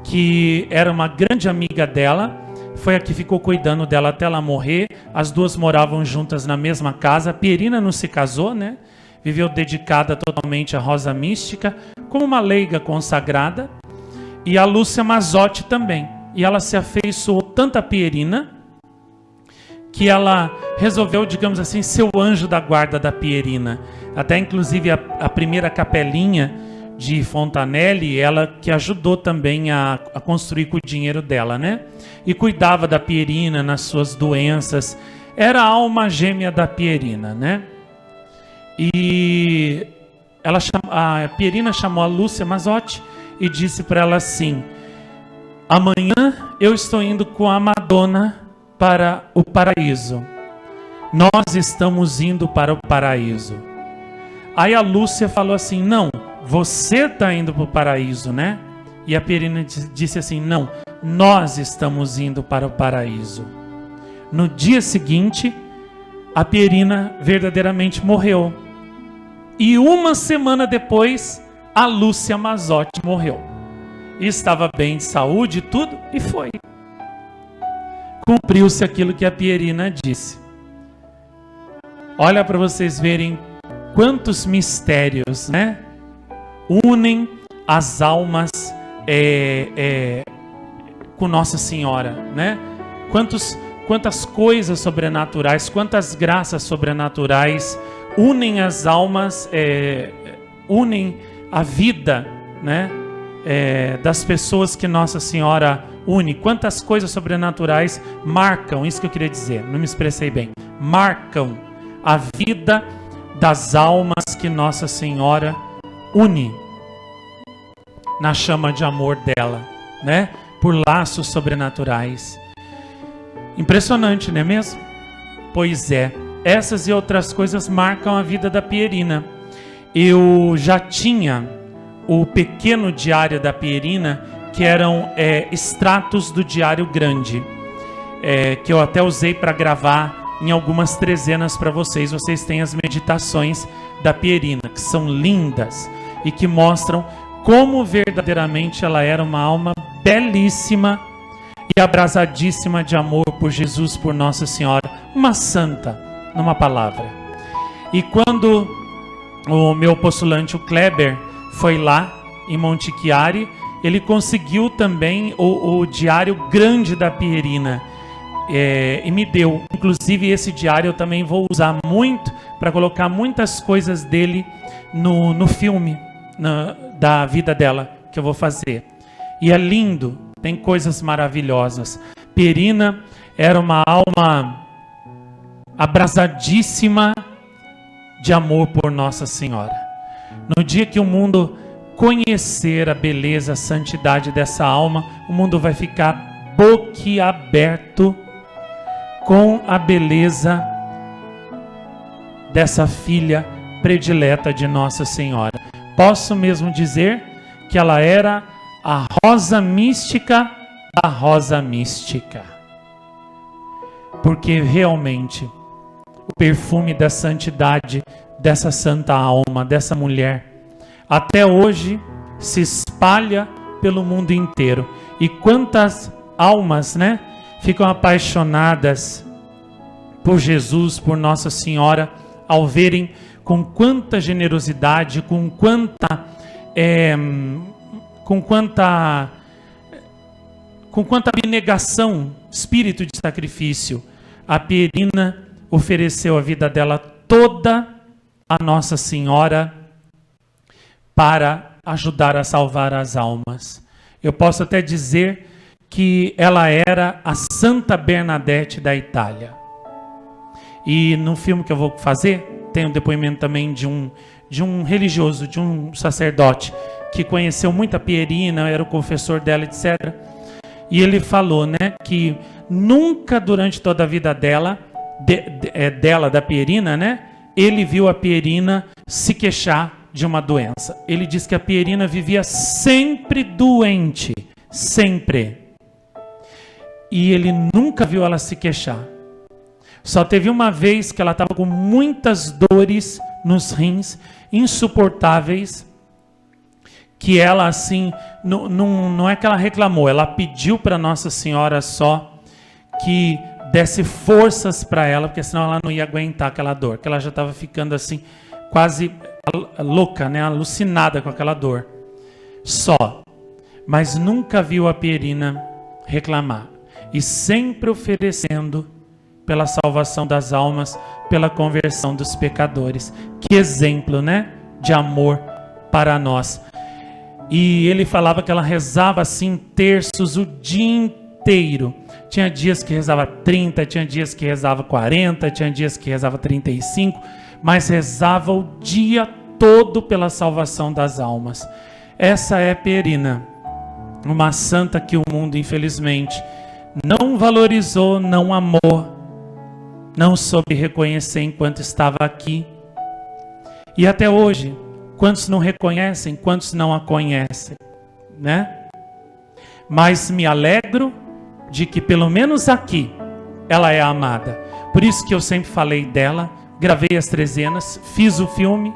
Speaker 1: que era uma grande amiga dela, foi a que ficou cuidando dela até ela morrer. As duas moravam juntas na mesma casa. A Pierina não se casou, né? Viveu dedicada totalmente à Rosa Mística, como uma leiga consagrada. E a Lúcia Mazzotti também. E ela se afeiçoou tanto a Pierina, que ela resolveu, digamos assim, ser o anjo da guarda da Pierina. Até inclusive a primeira capelinha de Fontanelle, ela que ajudou também a construir com o dinheiro dela, né? E cuidava da Pierina nas suas doenças. Era a alma gêmea da Pierina, né? E a Pierina chamou a Lúcia Mazzotti e disse para ela assim: amanhã eu estou indo com a Madonna para o paraíso. Nós estamos indo para o paraíso. Aí a Lúcia falou assim: não, você está indo para o paraíso, né? E a Pierina disse assim: não, nós estamos indo para o paraíso. No dia seguinte, a Pierina verdadeiramente morreu. E uma semana depois, a Lúcia Mazotti morreu. Estava bem de saúde e tudo, e foi. Cumpriu-se aquilo que a Pierina disse. Olha para vocês verem quantos mistérios, né, unem as almas com Nossa Senhora, né? Quantas coisas sobrenaturais, quantas graças sobrenaturais unem as almas, unem a vida, né, das pessoas que Nossa Senhora une. Quantas coisas sobrenaturais marcam, isso que eu queria dizer, não me expressei bem, marcam a vida das almas que Nossa Senhora une na chama de amor dela, né? Por laços sobrenaturais. Impressionante, não é mesmo? Pois é, essas e outras coisas marcam a vida da Pierina. Eu já tinha o pequeno diário da Pierina, que eram extratos do diário grande, que eu até usei para gravar em algumas trezenas para vocês. Vocês têm as meditações da Pierina, que são lindas e que mostram como verdadeiramente ela era uma alma belíssima e abrasadíssima de amor por Jesus, por Nossa Senhora, uma santa, numa palavra. E quando o meu postulante, o Kleber, foi lá em Monte Chiari, ele conseguiu também o diário grande da Pierina, e me deu. Inclusive esse diário eu também vou usar muito para colocar muitas coisas dele no filme da vida dela que eu vou fazer. E é lindo, tem coisas maravilhosas. Pierina era uma alma abrasadíssima de amor por Nossa Senhora. No dia que o mundo conhecer a beleza, a santidade dessa alma, o mundo vai ficar boquiaberto com a beleza dessa filha predileta de Nossa Senhora. Posso mesmo dizer que ela era a rosa mística da rosa mística, porque realmente o perfume da santidade dessa santa alma, dessa mulher, até hoje se espalha pelo mundo inteiro. E quantas almas, né, ficam apaixonadas por Jesus, por Nossa Senhora, ao verem com quanta generosidade, com quanta abnegação, espírito de sacrifício, a Pierina ofereceu a vida dela toda a Nossa Senhora para ajudar a salvar as almas. Eu posso até dizer que ela era a Santa Bernadette da Itália. E no filme que eu vou fazer, tem um depoimento também de um religioso, de um sacerdote, que conheceu muito a Pierina, era o confessor dela, etc. E ele falou, né, que nunca durante toda a vida dela, da Pierina, né, ele viu a Pierina se queixar de uma doença. Ele diz que a Pierina vivia sempre doente, sempre. E ele nunca viu ela se queixar. Só teve uma vez que ela estava com muitas dores nos rins, insuportáveis, que ela assim, não é que ela reclamou, ela pediu para Nossa Senhora só que desse forças para ela, porque senão ela não ia aguentar aquela dor, que ela já estava ficando assim, quase louca, né, alucinada com aquela dor. Só. Mas nunca viu a Pierina reclamar. E sempre oferecendo pela salvação das almas, pela conversão dos pecadores. Que exemplo, né, de amor para nós. E ele falava que ela rezava assim terços o dia inteiro. Tinha dias que rezava 30, tinha dias que rezava 40, tinha dias que rezava 35, mas rezava o dia todo pela salvação das almas. Essa é Pierina, uma santa que o mundo infelizmente não valorizou, não amou, não soube reconhecer enquanto estava aqui. E até hoje, Quantos não reconhecem, quantos não a conhecem, né? Mas me alegro de que pelo menos aqui ela é amada. Por isso que eu sempre falei dela, gravei as trezenas, fiz o filme,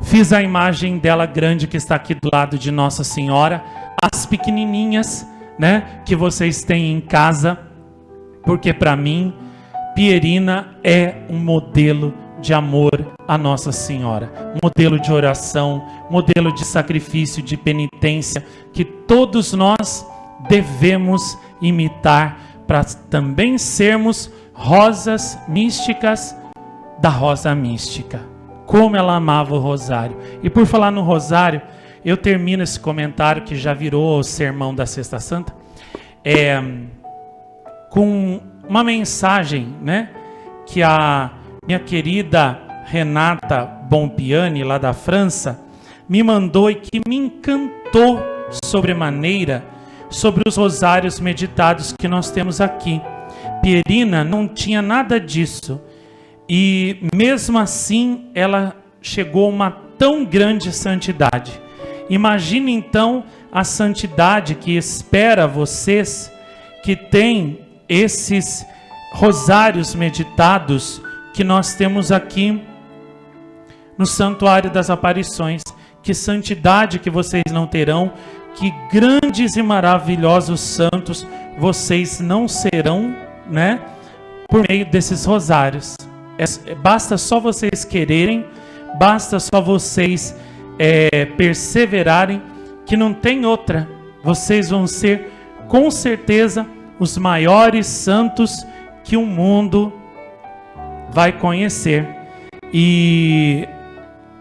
Speaker 1: fiz a imagem dela grande que está aqui do lado de Nossa Senhora, as pequenininhas, né, que vocês têm em casa, porque para mim Pierina é um modelo de amor a Nossa Senhora, modelo de oração, modelo de sacrifício, de penitência, que todos nós devemos imitar para também sermos rosas místicas da rosa mística. Como ela amava o rosário. E por falar no rosário, eu termino esse comentário que já virou o sermão da Sexta Santa, com uma mensagem, né, que a minha querida Renata Bompiani, lá da França, me mandou e que me encantou sobremaneira sobre os rosários meditados que nós temos aqui. Pierina não tinha nada disso. E mesmo assim, ela chegou a uma tão grande santidade. Imagine então a santidade que espera vocês que têm esses rosários meditados que nós temos aqui no Santuário das Aparições. Que santidade que vocês não terão, que grandes e maravilhosos santos vocês não serão, né, por meio desses rosários. Basta só vocês quererem, basta só vocês perseverarem, que não tem outra. Vocês vão ser, com certeza, os maiores santos que o mundo vai conhecer. E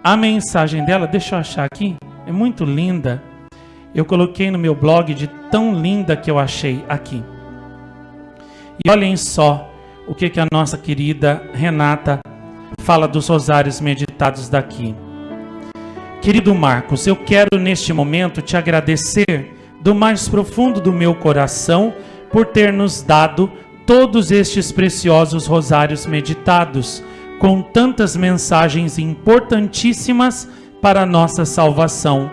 Speaker 1: a mensagem dela, deixa eu achar aqui, é muito linda. Eu coloquei no meu blog de tão linda que eu achei aqui. E olhem só o que a nossa querida Renata fala dos rosários meditados daqui. Querido Marcos, eu quero neste momento te agradecer do mais profundo do meu coração por ter nos dado todos estes preciosos rosários meditados, com tantas mensagens importantíssimas para a nossa salvação.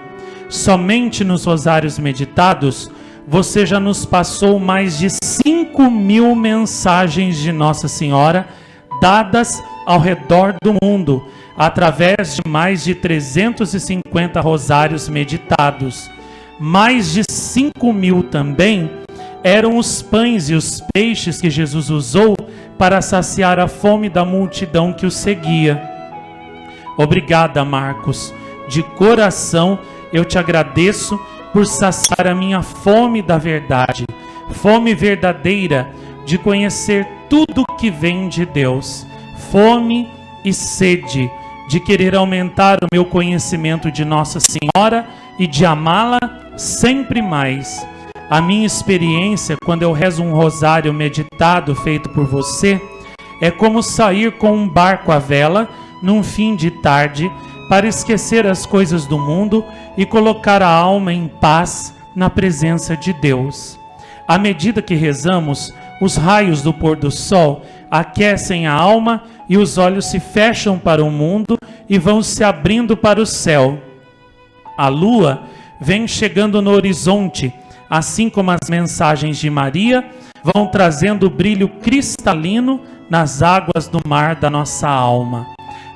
Speaker 1: Somente nos rosários meditados, você já nos passou mais de 5.000 mensagens de Nossa Senhora, dadas ao redor do mundo, através de mais de 350 rosários meditados. Mais de 5.000 também eram os pães e os peixes que Jesus usou para saciar a fome da multidão que o seguia. Obrigada, Marcos. De coração, eu te agradeço por saciar a minha fome da verdade, fome verdadeira de conhecer tudo que vem de Deus, fome e sede de querer aumentar o meu conhecimento de Nossa Senhora e de amá-la sempre mais. A minha experiência quando eu rezo um rosário meditado feito por você é como sair com um barco à vela num fim de tarde para esquecer as coisas do mundo e colocar a alma em paz na presença de Deus. À medida que rezamos, os raios do pôr do sol aquecem a alma e os olhos se fecham para o mundo e vão se abrindo para o céu. A lua vem chegando no horizonte, assim como as mensagens de Maria vão trazendo brilho cristalino nas águas do mar da nossa alma.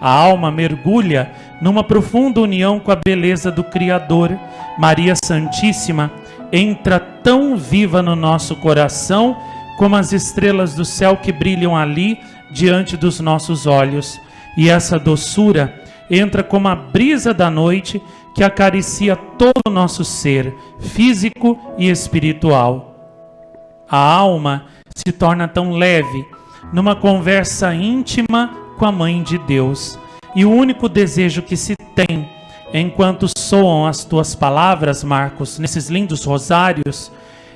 Speaker 1: A alma mergulha numa profunda união com a beleza do Criador. Maria Santíssima entra tão viva no nosso coração como as estrelas do céu que brilham ali diante dos nossos olhos. E essa doçura entra como a brisa da noite que acaricia todo o nosso ser, físico e espiritual. A alma se torna tão leve numa conversa íntima com a Mãe de Deus. E o único desejo que se tem enquanto soam as tuas palavras, Marcos, nesses lindos rosários,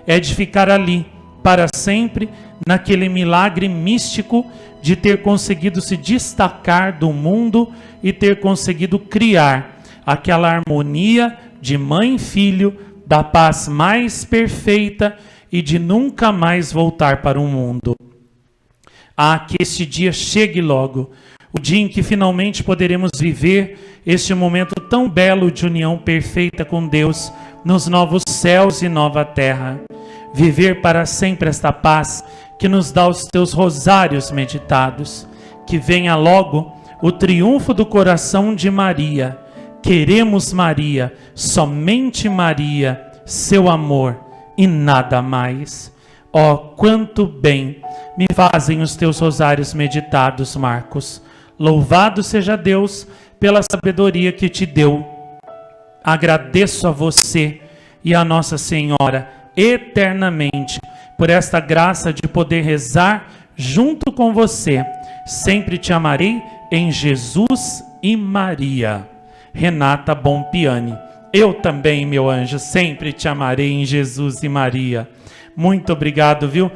Speaker 1: é de ficar ali para sempre, naquele milagre místico de ter conseguido se destacar do mundo e ter conseguido criar aquela harmonia de mãe e filho, da paz mais perfeita e de nunca mais voltar para o mundo. Ah, que este dia chegue logo. o dia em que finalmente poderemos viver este momento tão belo de união perfeita com Deus nos novos céus e nova terra. Viver para sempre esta paz que nos dá os teus rosários meditados. Que venha logo o triunfo do coração de Maria. Queremos Maria, somente Maria, seu amor e nada mais. Oh, quanto bem me fazem os teus rosários meditados, Marcos. Louvado seja Deus pela sabedoria que te deu. Agradeço a você e a Nossa Senhora eternamente por esta graça de poder rezar junto com você. Sempre te amarei em Jesus e Maria. Renata Bompiani. Eu também, meu anjo, sempre te amarei em Jesus e Maria. Muito obrigado, viu,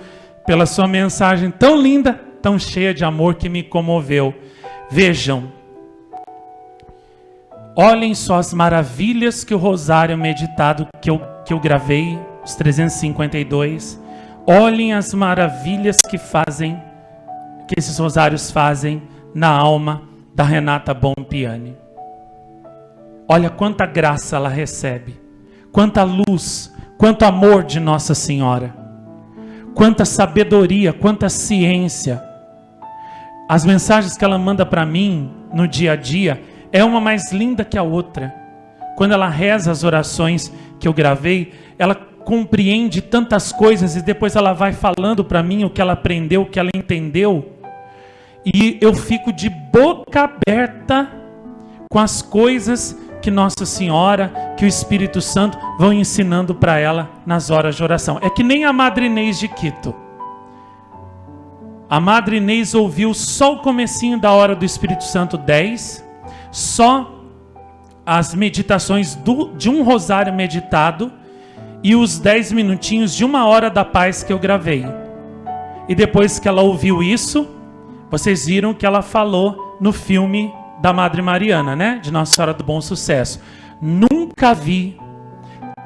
Speaker 1: pela sua mensagem tão linda, tão cheia de amor que me comoveu. Vejam, olhem só as maravilhas que o rosário meditado que eu gravei, os 352. Olhem as maravilhas que esses rosários fazem na alma da Renata Bompiani. Olha quanta graça ela recebe, quanta luz, quanto amor de Nossa Senhora, quanta sabedoria, quanta ciência. As mensagens que ela manda para mim no dia a dia é uma mais linda que a outra. Quando ela reza as orações que eu gravei, ela compreende tantas coisas e depois ela vai falando para mim o que ela aprendeu, o que ela entendeu. E eu fico de boca aberta com as coisas que Nossa Senhora, que o Espírito Santo vão ensinando para ela nas horas de oração. É que nem a Madre Inês de Quito. A Madre Inês ouviu só o comecinho da hora do Espírito Santo 10, só as meditações de um rosário meditado e os 10 minutinhos de 1 hora da paz que eu gravei. E depois que ela ouviu isso, vocês viram que ela falou no filme da Madre Mariana, né? De Nossa Senhora do Bom Sucesso. Nunca vi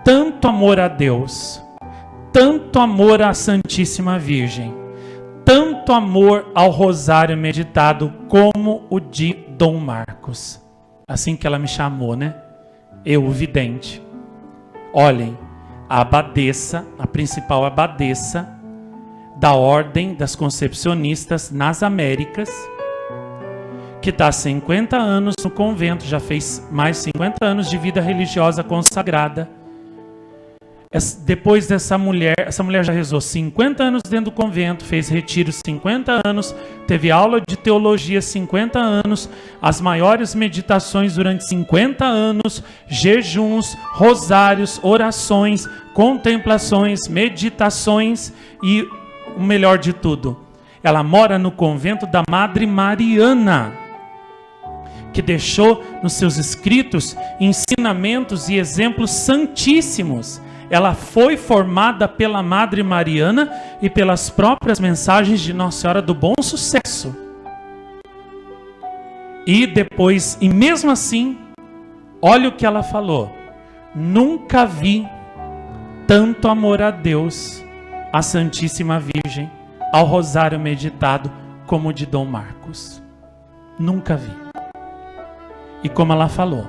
Speaker 1: tanto amor a Deus, tanto amor à Santíssima Virgem, tanto amor ao rosário meditado como o de Dom Marcos. Assim que ela me chamou, né? Eu, o vidente. Olhem, a abadesa, a principal abadesa da Ordem das Concepcionistas nas Américas, que está há 50 anos no convento, já fez mais de 50 anos de vida religiosa consagrada. Depois essa mulher já rezou 50 anos dentro do convento, fez retiro 50 anos, teve aula de teologia 50 anos, as maiores meditações durante 50 anos, jejuns, rosários, orações, contemplações, meditações e o melhor de tudo, ela mora no convento da Madre Mariana, que deixou nos seus escritos ensinamentos e exemplos santíssimos. Ela foi formada pela Madre Mariana e pelas próprias mensagens de Nossa Senhora do Bom Sucesso. E depois, e mesmo assim, olha o que ela falou: nunca vi tanto amor a Deus, à Santíssima Virgem, ao rosário meditado como o de Dom Marcos. Nunca vi. E como ela falou,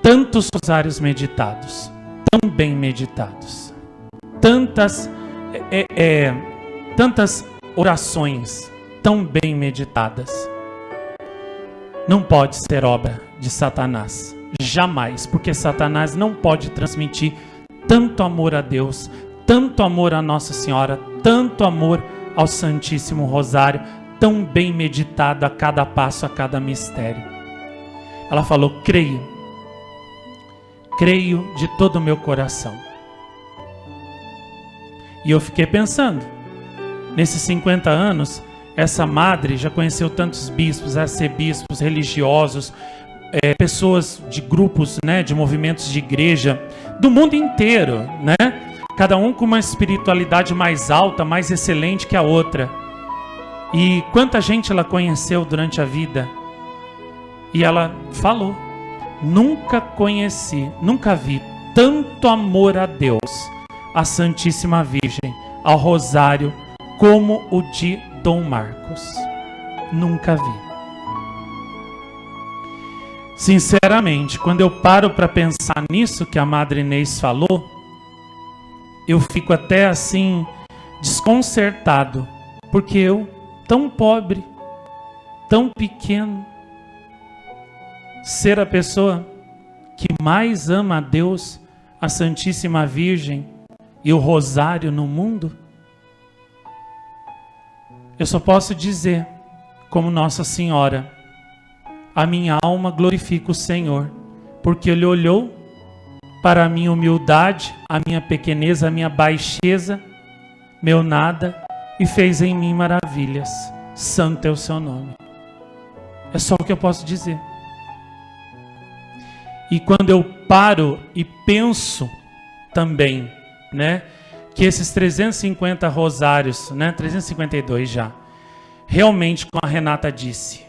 Speaker 1: tantos rosários meditados, tão bem meditados, tantas orações tão bem meditadas, não pode ser obra de Satanás, jamais, porque Satanás não pode transmitir tanto amor a Deus, tanto amor a Nossa Senhora, tanto amor ao Santíssimo Rosário, tão bem meditado a cada passo, a cada mistério. Ela falou: creio de todo o meu coração. E eu fiquei pensando, nesses 50 anos, essa madre já conheceu tantos bispos, arcebispos, religiosos, pessoas de grupos, né, de movimentos de igreja, do mundo inteiro, né? Cada um com uma espiritualidade mais alta, mais excelente que a outra. E quanta gente ela conheceu durante a vida. E ela falou: nunca conheci, nunca vi tanto amor a Deus, à Santíssima Virgem, ao Rosário, como o de Dom Marcos. nunca vi. Sinceramente, quando eu paro para pensar nisso que a Madre Inês falou, eu fico até assim desconcertado, porque eu, tão pobre, tão pequeno, ser a pessoa que mais ama a Deus, a Santíssima Virgem e o Rosário no mundo, eu só posso dizer, como Nossa Senhora, a minha alma glorifica o Senhor, porque Ele olhou para a minha humildade, a minha pequeneza, a minha baixeza, meu nada, e fez em mim maravilhas. Santo é o seu nome. É só o que eu posso dizer. E quando eu paro e penso também, né, que esses 350 rosários, né, 352 já, realmente, como a Renata disse,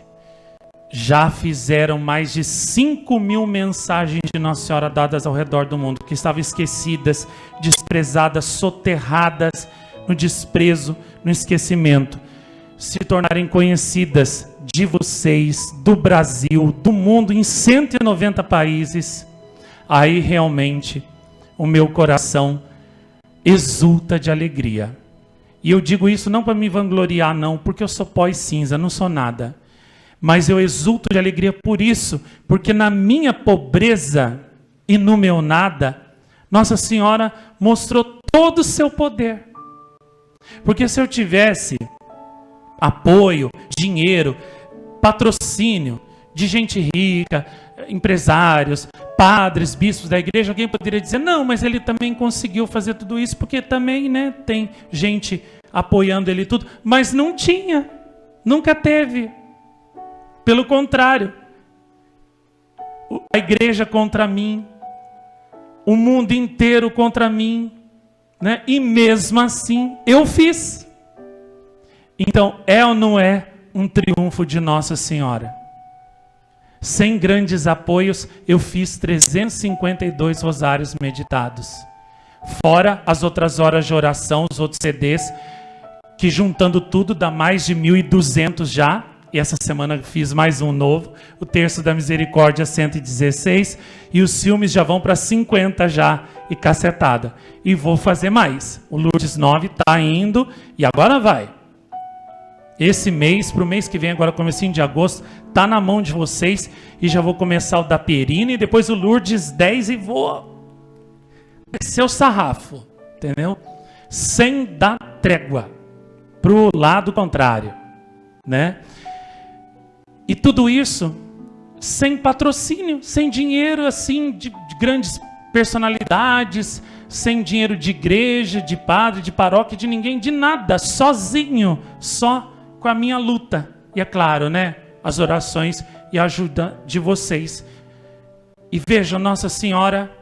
Speaker 1: já fizeram mais de 5.000 mensagens de Nossa Senhora dadas ao redor do mundo, que estavam esquecidas, desprezadas, soterradas no desprezo, no esquecimento, se tornarem conhecidas de vocês, do Brasil, do mundo, em 190 países. Aí realmente o meu coração exulta de alegria. E eu digo isso não para me vangloriar, não, porque eu sou pó e cinza, não sou nada. Mas eu exulto de alegria por isso, porque na minha pobreza e no meu nada, Nossa Senhora mostrou todo o seu poder. Porque se eu tivesse apoio, dinheiro, patrocínio de gente rica, empresários, padres, bispos da igreja, alguém poderia dizer, não, mas ele também conseguiu fazer tudo isso, porque também, né, tem gente apoiando ele tudo. Mas não tinha, nunca teve. Pelo contrário, a igreja contra mim, o mundo inteiro contra mim, né? E mesmo assim eu fiz. Então é ou não é um triunfo de Nossa Senhora? Sem grandes apoios, eu fiz 352 rosários meditados. Fora as outras horas de oração, os outros CDs, que juntando tudo dá mais de 1.200 já. E essa semana fiz mais um novo, o Terço da Misericórdia 116, e os filmes já vão para 50 já, e cacetada. E vou fazer mais. O Lourdes 9 está indo, e agora vai. Esse mês, para o mês que vem, agora comecinho de agosto, está na mão de vocês, e já vou começar o da Perina, e depois o Lourdes 10, e vou descer o sarrafo, entendeu? Sem dar trégua, para o lado contrário, né? E tudo isso sem patrocínio, sem dinheiro assim de grandes personalidades, sem dinheiro de igreja, de padre, de paróquia, de ninguém, de nada, sozinho, só com a minha luta. E é claro, né, as orações e a ajuda de vocês. E vejam, Nossa Senhora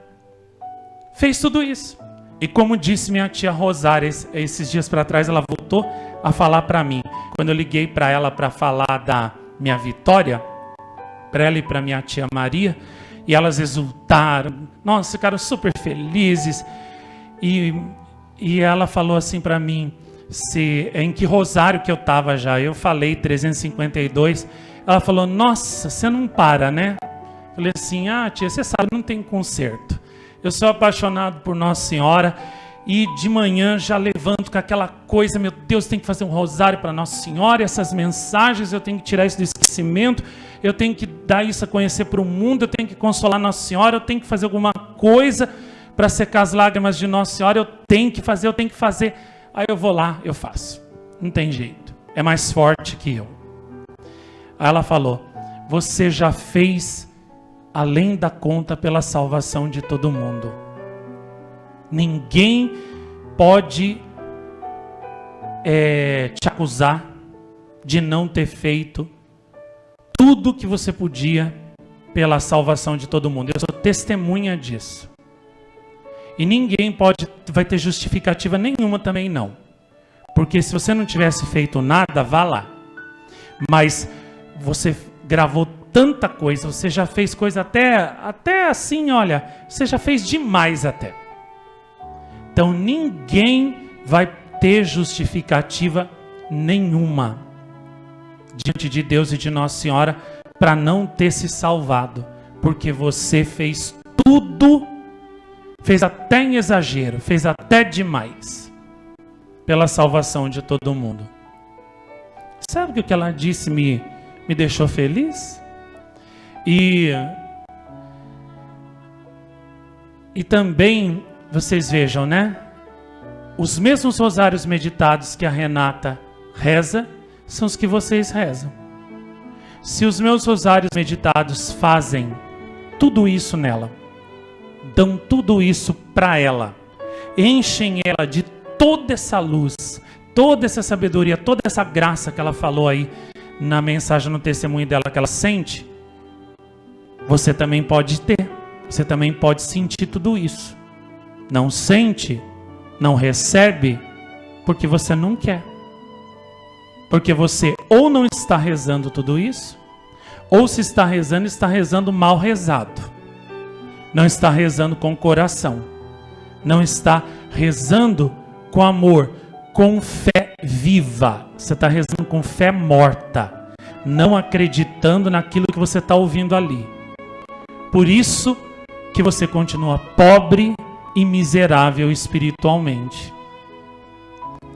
Speaker 1: fez tudo isso. E como disse minha tia Rosária, esses dias para trás, ela voltou a falar para mim. Quando eu liguei para ela para falar da minha vitória, para ela e para minha tia Maria, e elas exultaram, nossa, ficaram super felizes, e ela falou assim para mim, em que rosário que eu estava já, eu falei 352, ela falou, nossa, você não para, né? Eu falei assim, tia, você sabe, não tem conserto, eu sou apaixonado por Nossa Senhora, e de manhã já levanto com aquela coisa, meu Deus, tem que fazer um rosário para Nossa Senhora, essas mensagens, eu tenho que tirar isso do esquecimento, eu tenho que dar isso a conhecer para o mundo, eu tenho que consolar Nossa Senhora, eu tenho que fazer alguma coisa para secar as lágrimas de Nossa Senhora, eu tenho que fazer. Aí eu vou lá, eu faço. Não tem jeito, é mais forte que eu. Aí ela falou, você já fez além da conta pela salvação de todo mundo. Ninguém pode te acusar de não ter feito tudo que você podia pela salvação de todo mundo. Eu sou testemunha disso. E ninguém vai ter justificativa nenhuma também não. Porque se você não tivesse feito nada, vá lá. Mas você gravou tanta coisa, você já fez coisa até assim, olha, você já fez demais até. Então ninguém vai ter justificativa nenhuma diante de Deus e de Nossa Senhora para não ter se salvado, porque você fez tudo, fez até em exagero, fez até demais pela salvação de todo mundo. Sabe o que ela disse me deixou feliz? E também, vocês vejam, né? Os mesmos rosários meditados que a Renata reza, são os que vocês rezam. Se os meus rosários meditados fazem tudo isso nela, dão tudo isso para ela, enchem ela de toda essa luz, toda essa sabedoria, toda essa graça que ela falou aí na mensagem, no testemunho dela que ela sente, você também pode ter, você também pode sentir tudo isso. Não sente, não recebe, porque você não quer. Porque você ou não está rezando tudo isso, ou se está rezando mal rezado. Não está rezando com coração. Não está rezando com amor, com fé viva. Você está rezando com fé morta, não acreditando naquilo que você está ouvindo ali. Por isso que você continua pobre e miserável espiritualmente.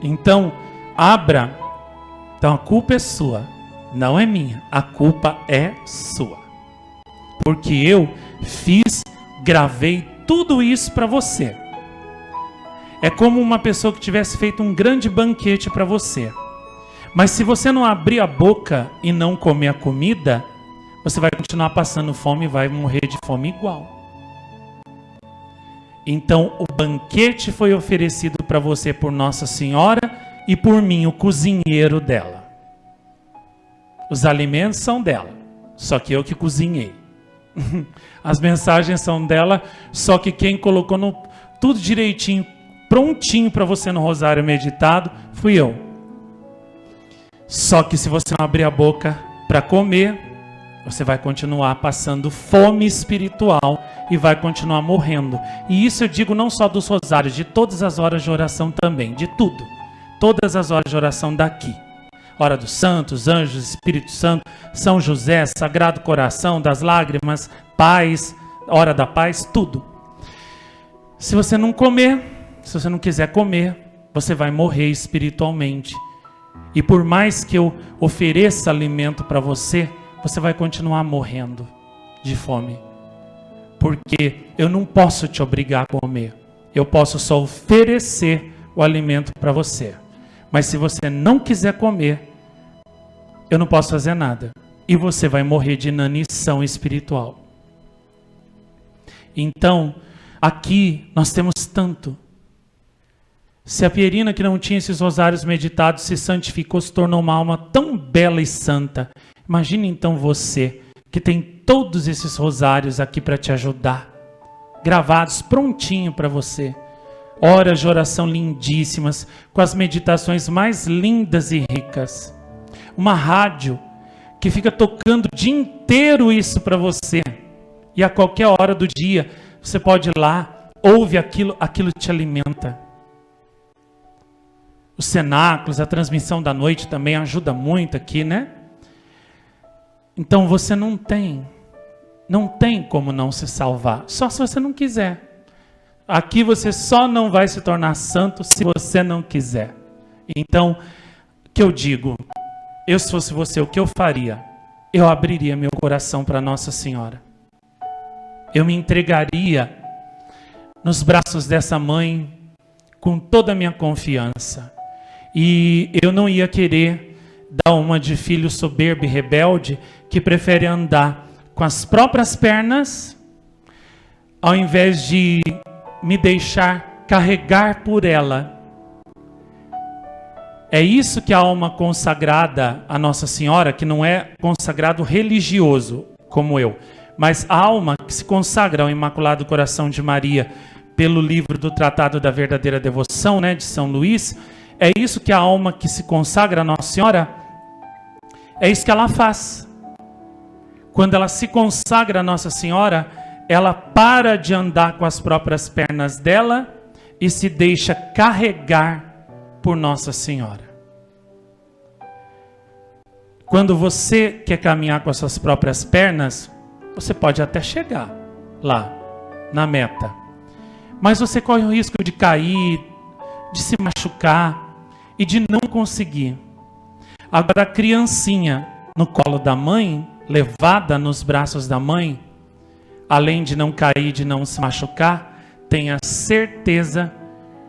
Speaker 1: Então, abra. Então a culpa é sua, não é minha. A culpa é sua. Porque eu gravei tudo isso para você. É como uma pessoa que tivesse feito um grande banquete para você. Mas se você não abrir a boca e não comer a comida, você vai continuar passando fome e vai morrer de fome igual. Então o banquete foi oferecido para você por Nossa Senhora e por mim, o cozinheiro dela. Os alimentos são dela, só que eu que cozinhei. As mensagens são dela, só que quem colocou tudo direitinho, prontinho para você no rosário meditado, fui eu. Só que se você não abrir a boca para comer, você vai continuar passando fome espiritual e vai continuar morrendo. E isso eu digo não só dos rosários, de todas as horas de oração também, de tudo. Todas as horas de oração daqui. Hora dos santos, anjos, Espírito Santo, São José, Sagrado Coração, das lágrimas, paz, hora da paz, tudo. Se você não comer, se você não quiser comer, você vai morrer espiritualmente. E por mais que eu ofereça alimento para você, você vai continuar morrendo de fome. Porque eu não posso te obrigar a comer. Eu posso só oferecer o alimento para você. Mas se você não quiser comer, eu não posso fazer nada. E você vai morrer de inanição espiritual. Então, aqui nós temos tanto. Se a Pierina, que não tinha esses rosários meditados, se santificou, se tornou uma alma tão bela e santa. Imagine então você, que tem todos esses rosários aqui para te ajudar. Gravados, prontinho para você. Horas de oração lindíssimas, com as meditações mais lindas e ricas. Uma rádio que fica tocando o dia inteiro isso para você. E a qualquer hora do dia, você pode ir lá, ouve aquilo te alimenta. Os cenáculos, a transmissão da noite também ajuda muito aqui, né? Então você não tem como não se salvar, só se você não quiser. Aqui você só não vai se tornar santo se você não quiser. Então, o que eu digo? Eu, se fosse você, o que eu faria? Eu abriria meu coração para Nossa Senhora. Eu me entregaria nos braços dessa mãe com toda a minha confiança. E eu não ia querer dar uma de filho soberbo e rebelde que prefere andar com as próprias pernas ao invés de me deixar carregar por ela. É isso que a alma consagrada a Nossa Senhora, que não é consagrado religioso como eu, mas a alma que se consagra ao Imaculado Coração de Maria pelo livro do Tratado da Verdadeira Devoção, né, de São Luís, é isso que a alma que se consagra a Nossa Senhora, é isso que ela faz. Quando ela se consagra a Nossa Senhora, ela para de andar com as próprias pernas dela e se deixa carregar por Nossa Senhora. Quando você quer caminhar com as suas próprias pernas, você pode até chegar lá, na meta. Mas você corre o risco de cair, de se machucar e de não conseguir. Agora, a criancinha no colo da mãe, levada nos braços da mãe, além de não cair, de não se machucar, tenha certeza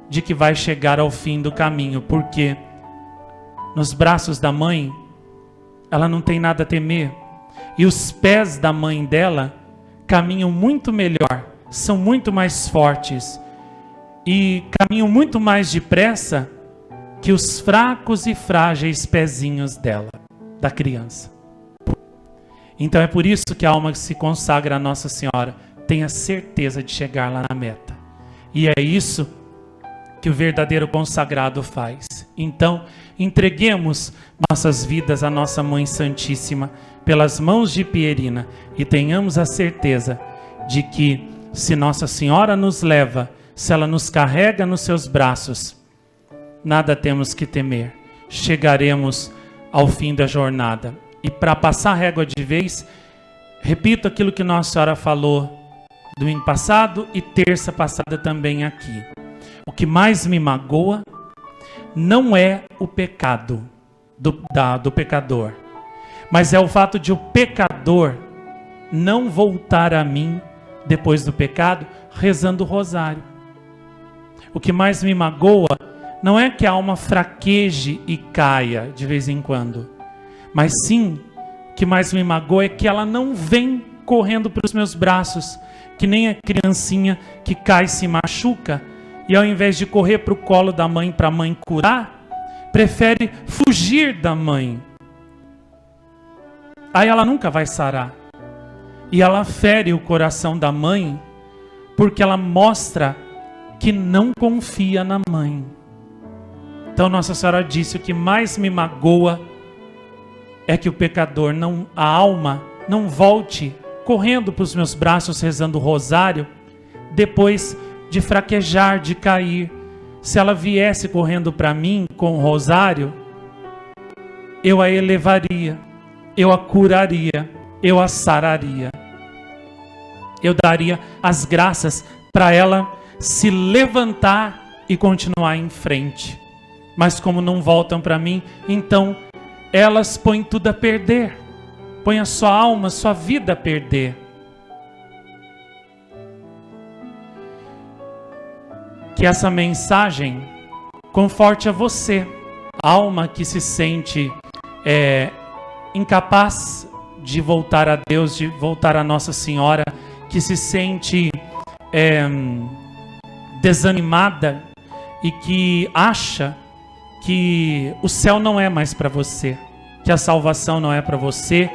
Speaker 1: de que vai chegar ao fim do caminho, porque nos braços da mãe, ela não tem nada a temer. E os pés da mãe dela caminham muito melhor, são muito mais fortes e caminham muito mais depressa que os fracos e frágeis pezinhos dela, da criança. Então é por isso que a alma que se consagra a Nossa Senhora tem a certeza de chegar lá na meta. E é isso que o verdadeiro consagrado faz. Então, entreguemos nossas vidas à nossa Mãe Santíssima pelas mãos de Pierina e tenhamos a certeza de que se Nossa Senhora nos leva, se ela nos carrega nos seus braços, nada temos que temer. Chegaremos ao fim da jornada. E para passar a régua de vez, repito aquilo que Nossa Senhora falou domingo passado e terça passada também aqui. O que mais me magoa não é o pecado do pecador, mas é o fato de o pecador não voltar a mim depois do pecado rezando o rosário. O que mais me magoa não é que a alma fraqueje e caia de vez em quando, mas sim, o que mais me magoa é que ela não vem correndo para os meus braços, que nem a criancinha que cai e se machuca, e ao invés de correr para o colo da mãe para a mãe curar, prefere fugir da mãe. Aí ela nunca vai sarar. E ela fere o coração da mãe, porque ela mostra que não confia na mãe. Então Nossa Senhora disse: o que mais me magoa é que o pecador, a alma, não volte correndo para os meus braços rezando o rosário, depois de fraquejar, de cair. Se ela viesse correndo para mim com o rosário, eu a elevaria, eu a curaria, eu a sararia. Eu daria as graças para ela se levantar e continuar em frente. Mas como não voltam para mim, então elas põem tudo a perder. Põem a sua alma, a sua vida a perder. Que essa mensagem conforte a você, alma que se sente incapaz de voltar a Deus, de voltar a Nossa Senhora, que se sente desanimada e que acha que o céu não é mais para você, que a salvação não é para você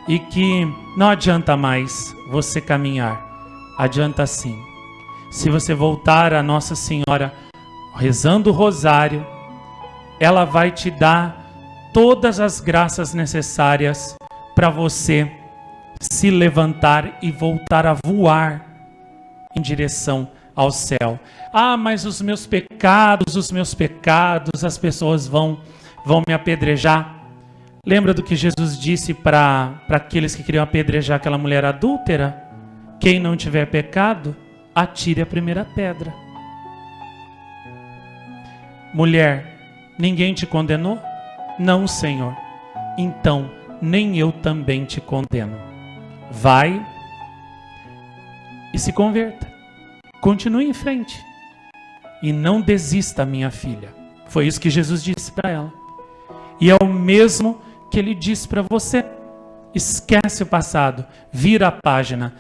Speaker 1: e que não adianta mais você caminhar. Adianta sim. Se você voltar a Nossa Senhora rezando o rosário, ela vai te dar todas as graças necessárias para você se levantar e voltar a voar em direção ao céu. Ah, mas os meus pecados, as pessoas vão me apedrejar. Lembra do que Jesus disse para aqueles que queriam apedrejar aquela mulher adúltera? Quem não tiver pecado, atire a primeira pedra. Mulher, ninguém te condenou? Não, Senhor. Então, nem eu também te condeno. Vai e se converta. Continue em frente. E não desista, minha filha. Foi isso que Jesus disse para ela. E é o mesmo que ele disse para você. Esquece o passado. Vira a página.